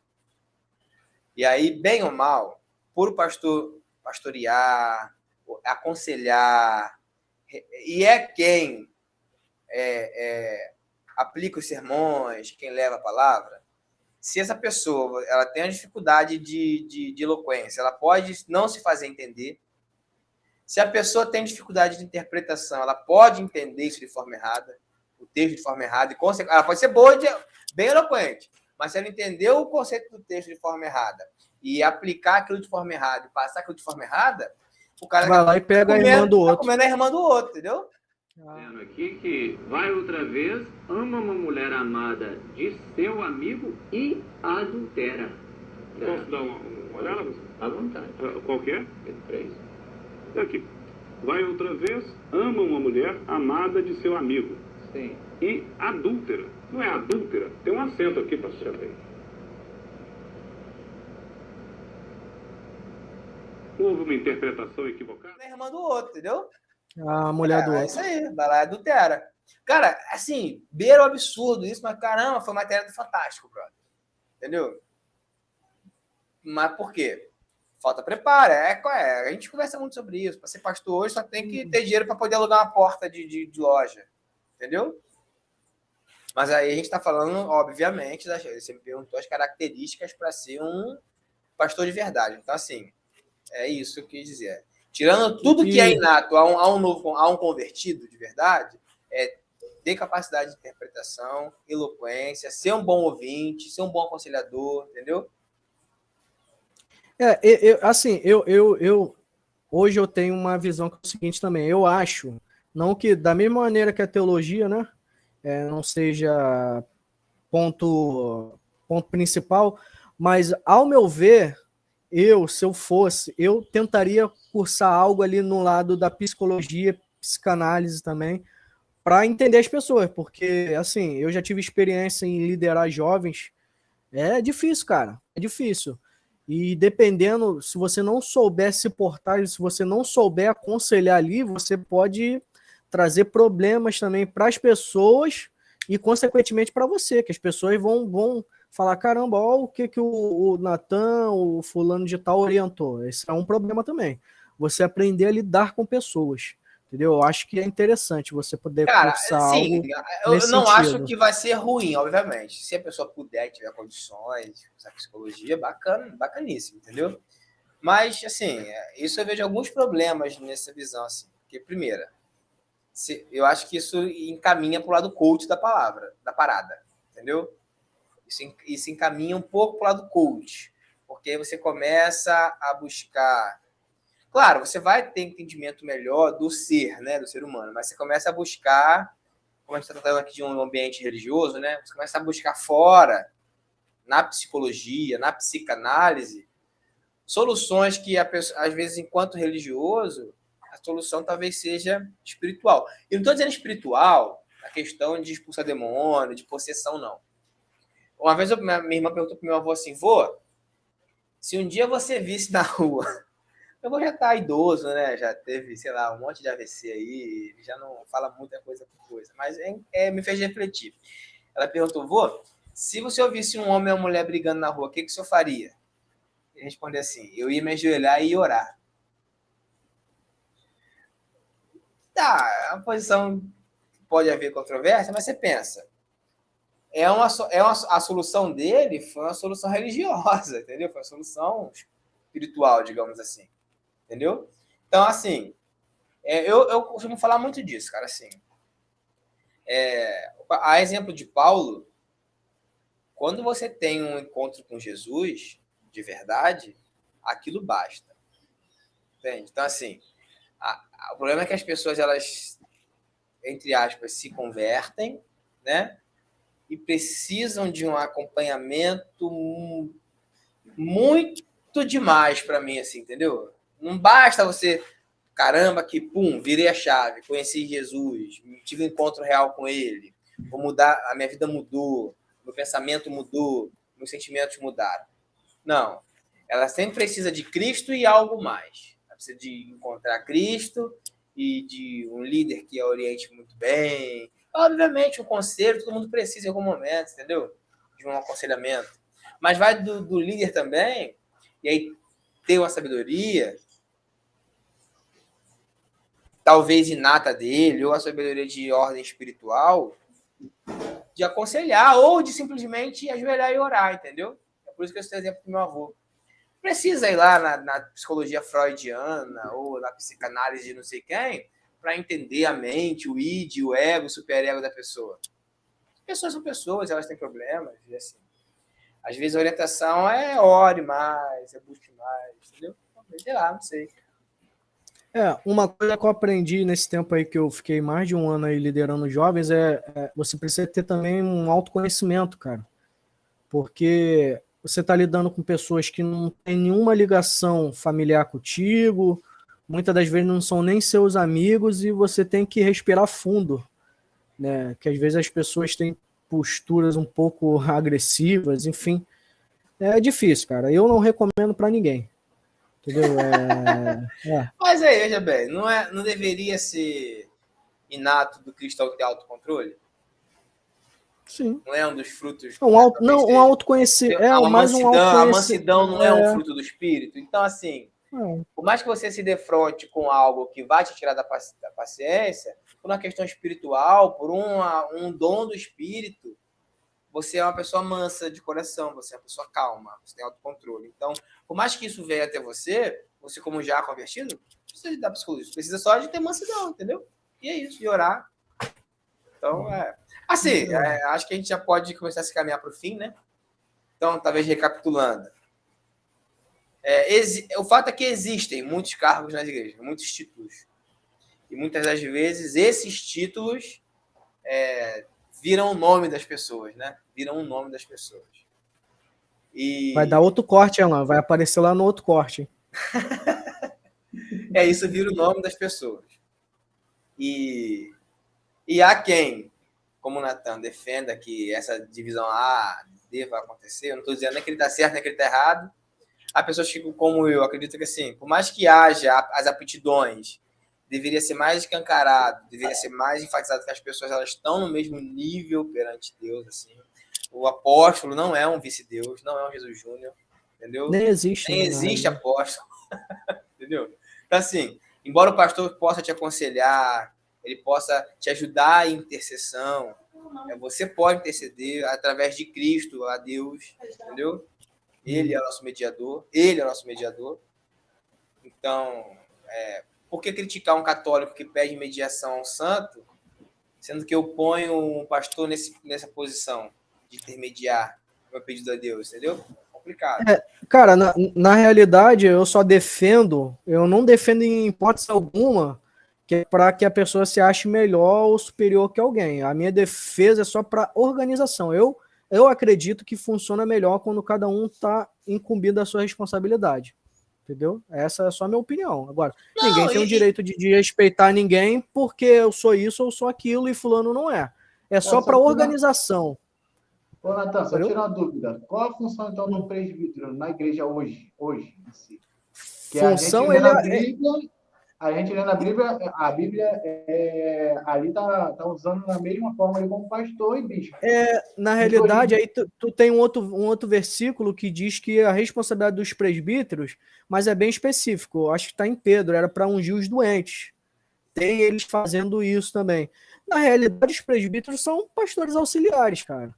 E aí, bem ou mal, por o pastor pastorear, aconselhar, e quem aplica os sermões, quem leva a palavra, se essa pessoa ela tem uma dificuldade de eloquência, ela pode não se fazer entender. Se a pessoa tem dificuldade de interpretação, ela pode entender isso de forma errada, o texto de forma errada, e ela pode ser boa, bem eloquente, mas se ela entendeu o conceito do texto de forma errada e aplicar aquilo de forma errada e passar aquilo de forma errada, o cara vai lá e pega a irmã do outro. Tá comendo a irmã do outro, entendeu? Dizendo aqui que vai outra vez, ama uma mulher amada de seu amigo e adultera. Posso dar uma olhada? À vontade. Qual que é? 3. Aqui. Vai outra vez, ama uma mulher amada de seu amigo. Sim. E adúltera. Não é adúltera? Tem um acento aqui, pastor. Houve uma interpretação equivocada? A irmã do outro, entendeu? A mulher do outro. É isso aí, vai lá e adultera. Cara, assim, beira o absurdo isso, mas caramba, foi matéria do Fantástico, brother. Entendeu? Mas por quê? Falta preparo. A gente conversa muito sobre isso. Para ser pastor hoje, só tem que ter dinheiro para poder alugar uma porta de loja. Entendeu? Mas aí a gente está falando, obviamente, você me perguntou as características para ser um pastor de verdade. Então, assim, é isso que eu quis dizer. Tirando tudo que é inato a um convertido de verdade, é ter capacidade de interpretação, eloquência, ser um bom ouvinte, ser um bom aconselhador, entendeu? Hoje eu tenho uma visão que é o seguinte também. Eu acho, não que da mesma maneira que a teologia, né, não seja ponto principal, mas ao meu ver, se eu fosse, eu tentaria cursar algo ali no lado da psicologia, psicanálise também, para entender as pessoas, porque, assim, eu já tive experiência em liderar jovens, é difícil, cara, é difícil. E dependendo, se você não souber se portar, se você não souber aconselhar ali, você pode trazer problemas também para as pessoas e, consequentemente, para você, que as pessoas vão falar, caramba, ó, o que o Natan, o fulano de tal orientou. Esse é um problema também. Você aprender a lidar com pessoas, entendeu? Eu acho que é interessante você poder cursar algo eu não acho que vai ser ruim, obviamente. Se a pessoa puder e tiver condições, cursar psicologia, bacana, bacaníssimo, entendeu? Mas, assim, isso eu vejo alguns problemas nessa visão, assim. Porque, primeiro, eu acho que isso encaminha para o lado coach da parada, entendeu? Isso encaminha um pouco para o lado coach, porque aí você começa a buscar... Claro, você vai ter entendimento melhor do ser, né, do ser humano, mas você começa a buscar, como a gente está tratando aqui de um ambiente religioso, né, você começa a buscar fora, na psicologia, na psicanálise, soluções que, às vezes, enquanto religioso, a solução talvez seja espiritual. Eu não estou dizendo espiritual na questão de expulsar demônio, de possessão, não. Uma vez minha irmã perguntou para o meu avô assim, vô, se um dia você visse na rua, meu avô já está idoso, né? Já teve, sei lá, um monte de AVC aí, já não fala muita coisa por coisa, mas me fez refletir. Ela perguntou, vô, se você ouvisse um homem e uma mulher brigando na rua, o que o senhor faria? Ele respondeu assim: eu ia me ajoelhar e orar. Tá, é uma posição que pode haver controvérsia, mas você pensa, a solução dele foi uma solução religiosa, entendeu? Foi uma solução espiritual, digamos assim, entendeu? Então, assim, eu costumo falar muito disso, cara, assim. A exemplo de Paulo, quando você tem um encontro com Jesus, de verdade, aquilo basta. Entende? Então, assim, o problema é que as pessoas, elas, entre aspas, se convertem, né? E precisam de um acompanhamento muito demais para mim, assim, entendeu? Não basta você, caramba, que pum, virei a chave, conheci Jesus, tive um encontro real com ele, vou mudar, a minha vida mudou, meu pensamento mudou, meus sentimentos mudaram. Não, ela sempre precisa de Cristo e algo mais. Ela precisa de encontrar Cristo e de um líder que a oriente muito bem. Obviamente, um conselho, todo mundo precisa em algum momento, entendeu? De um aconselhamento. Mas vai do líder também, e aí ter uma sabedoria, talvez inata dele, ou a sabedoria de ordem espiritual, de aconselhar, ou de simplesmente ajoelhar e orar, entendeu? É por isso que eu citei o exemplo do meu avô. Precisa ir lá na psicologia freudiana, ou na psicanálise de não sei quem, para entender a mente, o id, o ego, o superego da pessoa. As pessoas são pessoas, elas têm problemas, e assim. Às vezes a orientação é ore mais, é busque mais, entendeu? Sei lá, não sei. Uma coisa que eu aprendi nesse tempo aí que eu fiquei mais de um ano aí liderando jovens você precisa ter também um autoconhecimento, cara. Porque você está lidando com pessoas que não têm nenhuma ligação familiar contigo, muitas das vezes não são nem seus amigos e você tem que respirar fundo, né? Que às vezes as pessoas têm posturas um pouco agressivas, enfim. É difícil, cara. Eu não recomendo para ninguém. Entendeu? Mas aí, veja bem, não deveria ser inato do cristão ter autocontrole? Sim. Não é um dos frutos... Um autoconhecimento. A mansidão não é um fruto do espírito? Então, assim, por mais que você se defronte com algo que vai te tirar da paciência, por uma questão espiritual, por um dom do espírito, você é uma pessoa mansa de coração, você é uma pessoa calma, você tem autocontrole. Então, por mais que isso venha até você como já convertido, não precisa de dar psicologia, precisa só de ter mansidão, entendeu? E é isso, e orar. Então, assim, acho que a gente já pode começar a se caminhar para o fim, né? Então, talvez recapitulando. O fato é que existem muitos cargos nas igrejas, muitos títulos. E muitas das vezes esses títulos viram o nome das pessoas, né? Viram o nome das pessoas. E... Vai dar outro corte, Alan. Vai aparecer lá no outro corte. Isso vira o nome das pessoas. E há quem, como o Natan, defenda que essa divisão deva acontecer. Eu não estou dizendo nem que ele está certo, nem que ele está errado. Há pessoas que, como eu, acreditam que, assim, por mais que haja as aptidões, deveria ser mais escancarado, deveria ser mais enfatizado que as pessoas elas estão no mesmo nível perante Deus, assim. O apóstolo não é um vice-deus, não é um Jesus Júnior, entendeu? Nem existe apóstolo, entendeu? Então, assim, embora o pastor possa te aconselhar, ele possa te ajudar em intercessão, você pode interceder através de Cristo a Deus, entendeu? Ele é o nosso mediador, Então, por que criticar um católico que pede mediação ao santo, sendo que eu ponho um pastor nessa posição de intermediar o meu pedido a Deus, entendeu? Complicado. Cara, na realidade, eu não defendo em hipótese alguma que é para que a pessoa se ache melhor ou superior que alguém. A minha defesa é só para organização. Eu acredito que funciona melhor quando cada um está incumbido da sua responsabilidade. Entendeu? Essa é só a minha opinião. Agora, ninguém tem o direito de respeitar ninguém porque eu sou isso ou sou aquilo e fulano não é. É só para organização. Ô, Natan, só tira uma dúvida. Qual a função, então, do presbítero na igreja hoje em si? Que função, a gente vê na Bíblia a gente lendo a Bíblia ali tá usando da mesma forma ali como pastor e bispo. Na realidade, aí tu tem um outro versículo que diz que a responsabilidade dos presbíteros, mas é bem específico, acho que está em Pedro, era para ungir os doentes. Tem eles fazendo isso também. Na realidade, os presbíteros são pastores auxiliares, cara.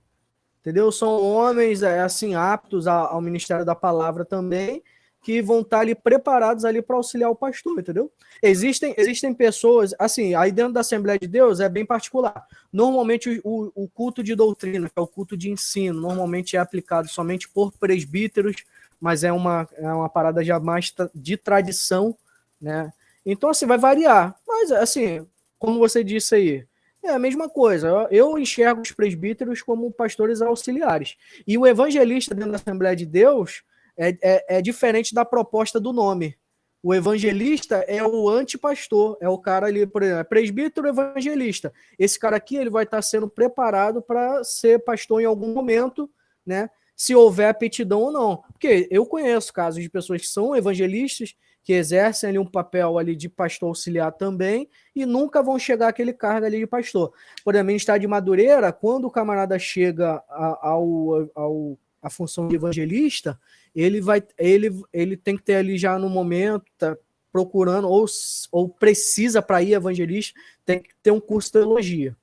Entendeu? São homens, assim, aptos ao ministério da palavra também, que vão estar ali preparados ali para auxiliar o pastor, entendeu? Existem pessoas, assim, aí dentro da Assembleia de Deus é bem particular. Normalmente o culto de doutrina, que é o culto de ensino, normalmente é aplicado somente por presbíteros, mas é uma parada já mais de tradição, né? Então, assim, vai variar. Mas, assim, como você disse aí, é a mesma coisa. Eu enxergo os presbíteros como pastores auxiliares. E o evangelista dentro da Assembleia de Deus é diferente da proposta do nome. O evangelista é o antipastor, é o cara ali, por exemplo, é presbítero evangelista. Esse cara aqui ele vai estar sendo preparado para ser pastor em algum momento, né? Se houver aptidão ou não. Porque eu conheço casos de pessoas que são evangelistas, que exercem ali um papel ali de pastor auxiliar também, e nunca vão chegar àquele cargo ali de pastor. Por exemplo, em Estado de Madureira, quando o camarada chega à função de evangelista, ele tem que ter ali já no momento, tá procurando, ou precisa para ir evangelista, tem que ter um curso de teologia.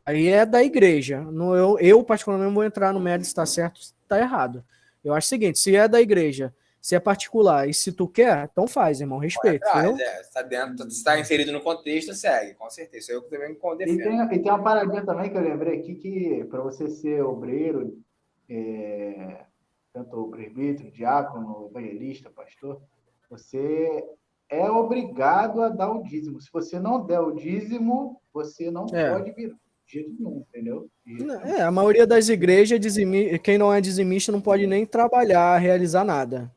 Aí é da igreja. Eu particularmente, não vou entrar no mérito se está certo ou se está errado. Eu acho o seguinte, se é da igreja, se é particular, e se tu quer, então faz, irmão, respeito. Se está inserido no contexto, segue, com certeza. Eu também me defendo. E tem uma paradinha também que eu lembrei aqui, que para você ser obreiro, tanto o presbítero, diácono, evangelista, pastor, você é obrigado a dar o dízimo. Se você não der o dízimo, você não pode virar. De jeito nenhum, entendeu? A maioria das igrejas, quem não é dizimista não pode nem trabalhar, realizar nada.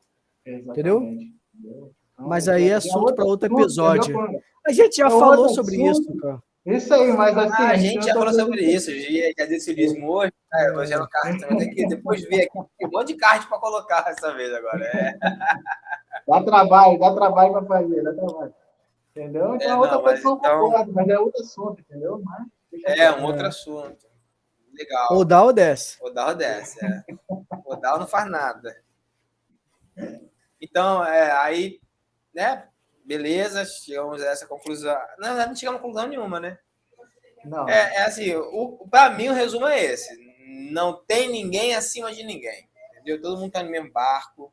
Entendeu? Então, mas aí é assunto para outro episódio. A gente já falou sobre isso, cara. Isso aí, mas assim... a gente já falou sobre isso. Já disse o dízimo hoje. Hoje no card também tem que depois ver aqui. Tem um monte de card para colocar dessa vez agora. Dá trabalho para fazer, dá trabalho. Entendeu? Então, outra pessoa concorda, mas é outro assunto, entendeu? Mas, outro assunto. Legal. Ou dá ou desce. Ou dá ou desce, Ou dá ou não faz nada. Então, aí, né? Beleza, chegamos a essa conclusão. Não chegamos a conclusão nenhuma, né? Não. Assim, para mim o resumo é esse. Não tem ninguém acima de ninguém. Entendeu? Todo mundo está no mesmo barco.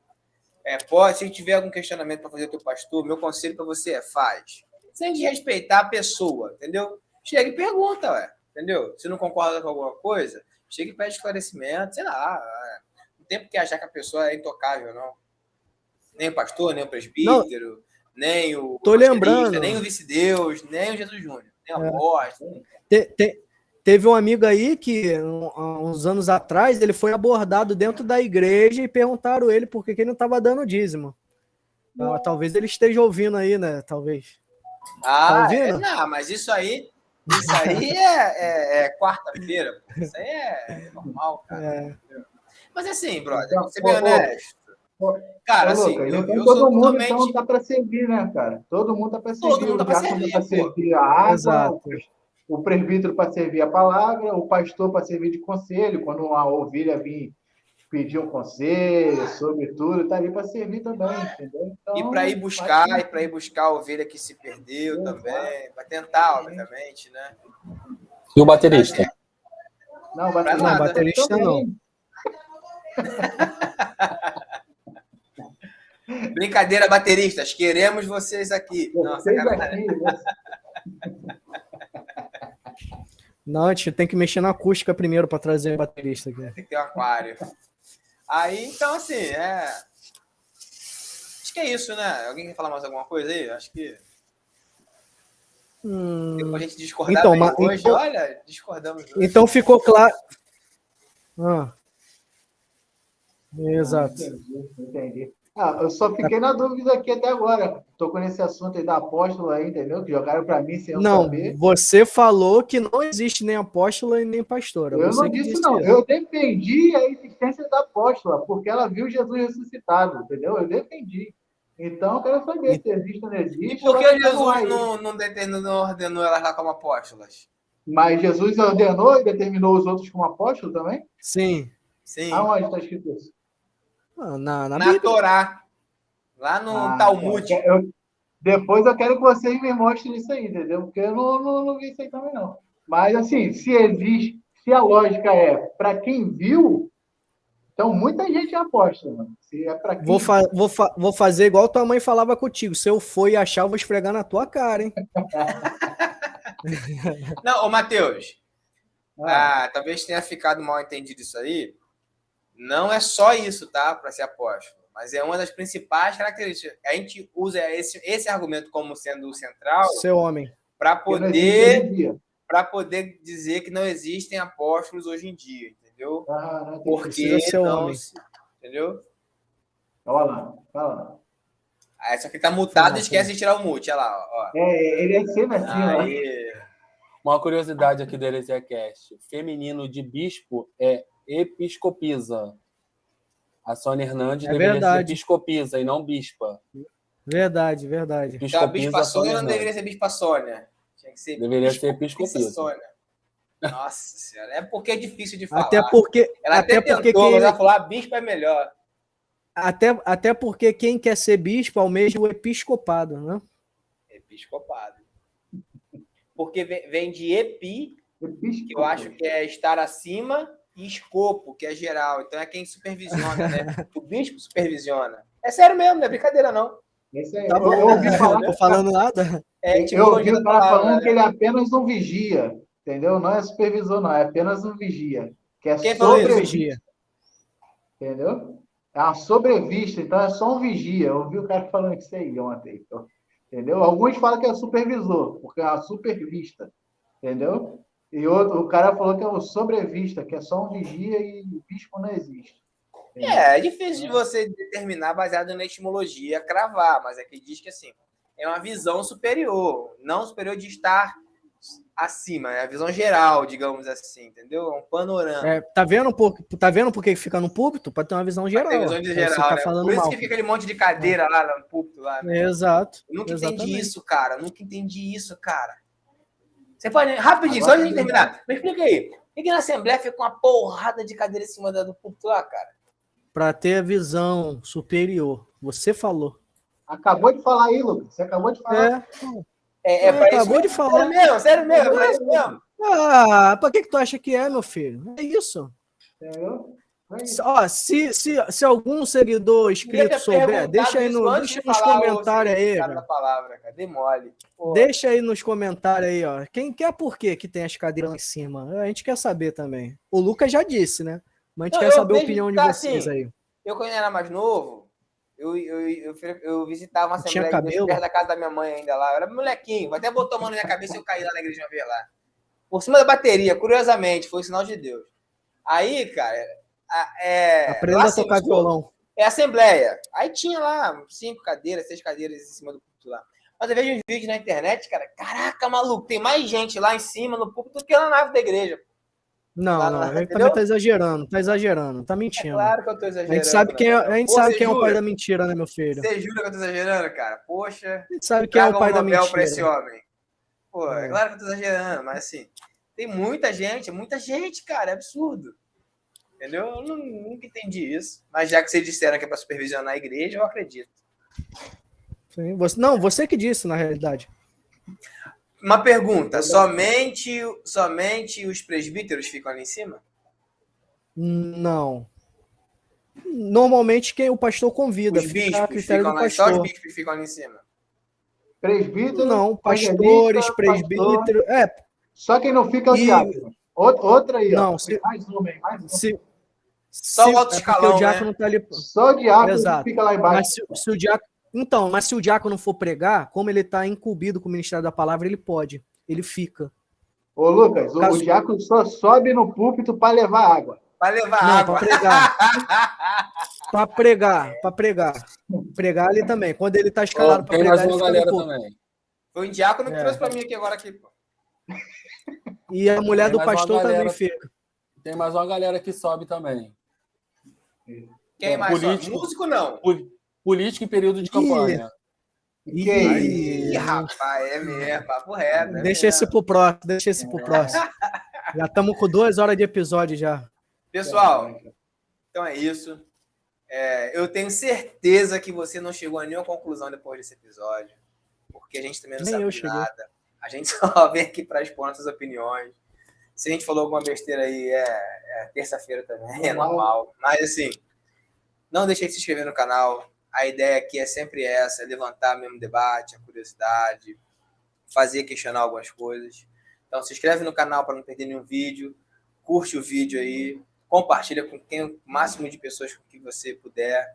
Se tiver algum questionamento para fazer o teu pastor, meu conselho para você faz. Sem respeitar a pessoa, entendeu? Chega e pergunta, entendeu? Se não concorda com alguma coisa, chega e pede esclarecimento, sei lá. Não tem porque achar que a pessoa é intocável, não. Nem o pastor, nem o presbítero, nem o nem o vice-deus, nem o Jesus Júnior, nem a apóstolo. Teve um amigo aí que, há uns anos atrás, ele foi abordado dentro da igreja e perguntaram ele por que ele não estava dando dízimo. Então, talvez ele esteja ouvindo aí, né? Talvez. Tá ouvindo? Não, mas isso aí é quarta-feira. Isso aí é normal, cara. Mas assim, brother, você bem honesto. Cara, assim, eu todo mundo totalmente... então tá para servir, né, cara? Todo mundo tá para servir. Todo mundo tá para servir a água. Exato. O presbítero para servir a palavra, o pastor para servir de conselho, quando uma ovelha vir pedir um conselho sobre tudo, tá ali para servir também, entendeu? Então, e para ir buscar a ovelha que se perdeu também, para tentar, obviamente, né? E o baterista? Não, o baterista não. Brincadeira, bateristas, queremos vocês aqui. Não, a gente tem que mexer na acústica primeiro para trazer o baterista aqui. Tem que ter um aquário. Aí, então, assim, acho que é isso, né? Alguém quer falar mais alguma coisa aí? Acho que... Depois a gente discordar hoje, olha, discordamos hoje. Então ficou claro... Exato. Entendi. Eu só fiquei na dúvida aqui até agora. Tocou nesse assunto aí da apóstola aí, entendeu? Que jogaram para mim sem eu saber. Não, você falou que não existe nem apóstola e nem pastora. Eu não disse não. Isso. Eu defendi a existência da apóstola, porque ela viu Jesus ressuscitado, entendeu? Eu defendi. Então, eu quero saber se existe ou não existe. Por que vai Jesus continuar não ordenou elas lá como apóstolas? Mas Jesus ordenou e determinou os outros como apóstolo também? Sim. Sim. Aonde está escrito isso? Na Na Bíblia. Torá. Lá no Talmud. Depois eu quero que vocês me mostrem isso aí, entendeu? Porque eu não vi isso aí também, não. Mas, assim, se existe, se a lógica é para quem viu, então muita gente aposta, mano. Se é para quem Vou fazer igual tua mãe falava contigo. Se eu for e achar, eu vou esfregar na tua cara, hein? Não, ô Matheus. Talvez tenha ficado mal entendido isso aí. Não é só isso, tá? Para ser apóstolo. Mas é uma das principais características. A gente usa esse argumento como sendo o central. Ser homem. Para poder dizer que não existem apóstolos hoje em dia, entendeu? Porque ser homem. Entendeu? Fala lá. Essa aqui tá mutado e esquece de tirar o mute. Olha lá, ó. Ele é cima assim, Aí. Uma curiosidade aqui do HereziaCast. Feminino de bispo é episcopisa. A Sônia Hernandes deveria ser episcopisa e não bispa. Verdade. Então, a bispa Sônia não deveria ser bispa Sônia. Tinha que ser deveria ser episcopisa. Sônia. Nossa senhora, é porque é difícil de falar. Até porque mas ela falou, a bispa é melhor. Até porque quem quer ser bispo almeja o episcopado, né? Episcopado. Porque vem de epi, que eu acho que é estar acima, e escopo, que é geral. Então é quem supervisiona, né? O bispo supervisiona. É sério mesmo, não é brincadeira, não. Tá bom, eu ouvi falar, não tô falando nada. Eu ouvi o cara falando que ele é apenas um vigia, entendeu? Não é supervisor, não, é apenas um vigia. Que é quem falou isso, vigia? Entendeu? É uma sobrevista, então é só um vigia. Eu ouvi o cara falando isso aí ontem. Entendeu? Alguns falam que é supervisor, porque é uma supervista. Entendeu? E o cara falou que é o sobrevista, que é só um vigia e o bispo não existe. Entendeu? É difícil de você determinar baseado na etimologia, cravar, mas é que diz que assim, é uma visão superior, não superior de estar acima, é a visão geral, digamos assim, entendeu? É um panorama. Tá vendo por que fica no púlpito? Para ter uma visão geral. Ter visão de geral, tá né? falando Por isso mal. que fica aquele monte de cadeira lá no púlpito. Lá, né? Exato. Eu nunca entendi isso, cara. Você pode... Rapidinho, só antes de terminar. Me explica aí. Por que na Assembleia fica uma porrada de cadeira em cima do púlpito lá, cara? Para ter a visão superior. Você falou. Acabou de falar aí, Lucas. Você acabou de falar. Acabou de falar. Sério mesmo, é isso mesmo. Pra que tu acha que é, meu filho? É isso. Entendeu? Ó, se algum seguidor inscrito souber, deixa aí nos comentários aí. Palavra, cara. Demole. Deixa aí nos comentários aí, ó. Quem quer por que tem as cadeiras lá em cima? A gente quer saber também. O Lucas já disse, né? Mas a gente quer saber a opinião de vocês aí. Eu, quando era mais novo, eu visitava uma assembleia perto da casa da minha mãe ainda lá. Eu era molequinho. Até botou a mão na minha cabeça e eu caí lá na igreja uma vez lá. Por cima da bateria, curiosamente. Foi o sinal de Deus. Aí, cara... Aprenda a tocar violão. É assembleia. Aí tinha lá 5 cadeiras, 6 cadeiras em cima do púlpito lá. Mas eu vejo uns vídeos na internet, cara. Caraca, maluco, tem mais gente lá em cima no púlpito do que na nave da igreja. Não, ele também tá exagerando, tá mentindo. É claro que eu tô exagerando. A gente sabe quem é o pai da mentira, né, meu filho? Você jura que eu tô exagerando, cara? Poxa. A gente sabe quem é o pai da mentira. Pra esse homem. Pô, é claro que eu tô exagerando, mas assim, tem muita gente, cara, é absurdo. Entendeu? Eu nunca entendi isso. Mas já que vocês disseram que é para supervisionar a igreja, eu acredito. Sim, você que disse, na realidade. Uma pergunta. Somente os presbíteros ficam ali em cima? Não. Normalmente quem o pastor convida. Os bispos ficam lá, só os bispos ficam ali em cima? Presbítero? Não, pastores, presbíteros... Só quem não fica é o diácono. Outra aí, não, mais uma. Só o alto escalão, o diácono, né? Tá ali... Só o diácono fica lá embaixo. Mas se o diácono for pregar, como ele está incumbido com o ministério da palavra, ele pode. Ele fica. Ô, Lucas, o diácono só sobe no púlpito para levar água. Para levar água. Para pregar. Para pregar. Pregar ali também. Quando ele está escalado para pregar, ele fica no também. Foi um diácono que trouxe para mim aqui agora. Pô. E a mulher do pastor também fica. Tem mais uma galera que sobe também. Quem mais sobe? Músico não. Política em período de campanha. Ih, rapaz, é mesmo, papo reto. Deixa esse pro próximo. Já estamos com 2 horas de episódio já. Pessoal, então é isso. Eu tenho certeza que você não chegou a nenhuma conclusão depois desse episódio, porque a gente também não sabe de nada. A gente só vem aqui para expor nossas opiniões. Se a gente falou alguma besteira aí, é terça-feira também, é normal. Mas assim, não deixe de se inscrever no canal. A ideia aqui é sempre essa, levantar mesmo debate, a curiosidade, fazer questionar algumas coisas. Então se inscreve no canal para não perder nenhum vídeo, curte o vídeo aí, compartilha com o máximo de pessoas que você puder.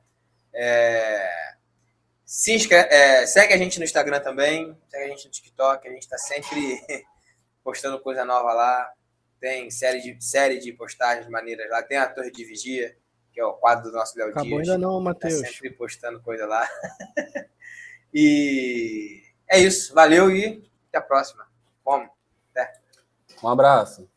Segue a gente no Instagram também, segue a gente no TikTok, a gente está sempre postando coisa nova lá. Tem série de postagens maneiras lá, tem a Torre de Vigia, que é o quadro do nosso Léo Dias. Acabou ainda não, Matheus. Tá sempre postando coisa lá. E é isso, valeu e até a próxima. Vamos. Até. Um abraço.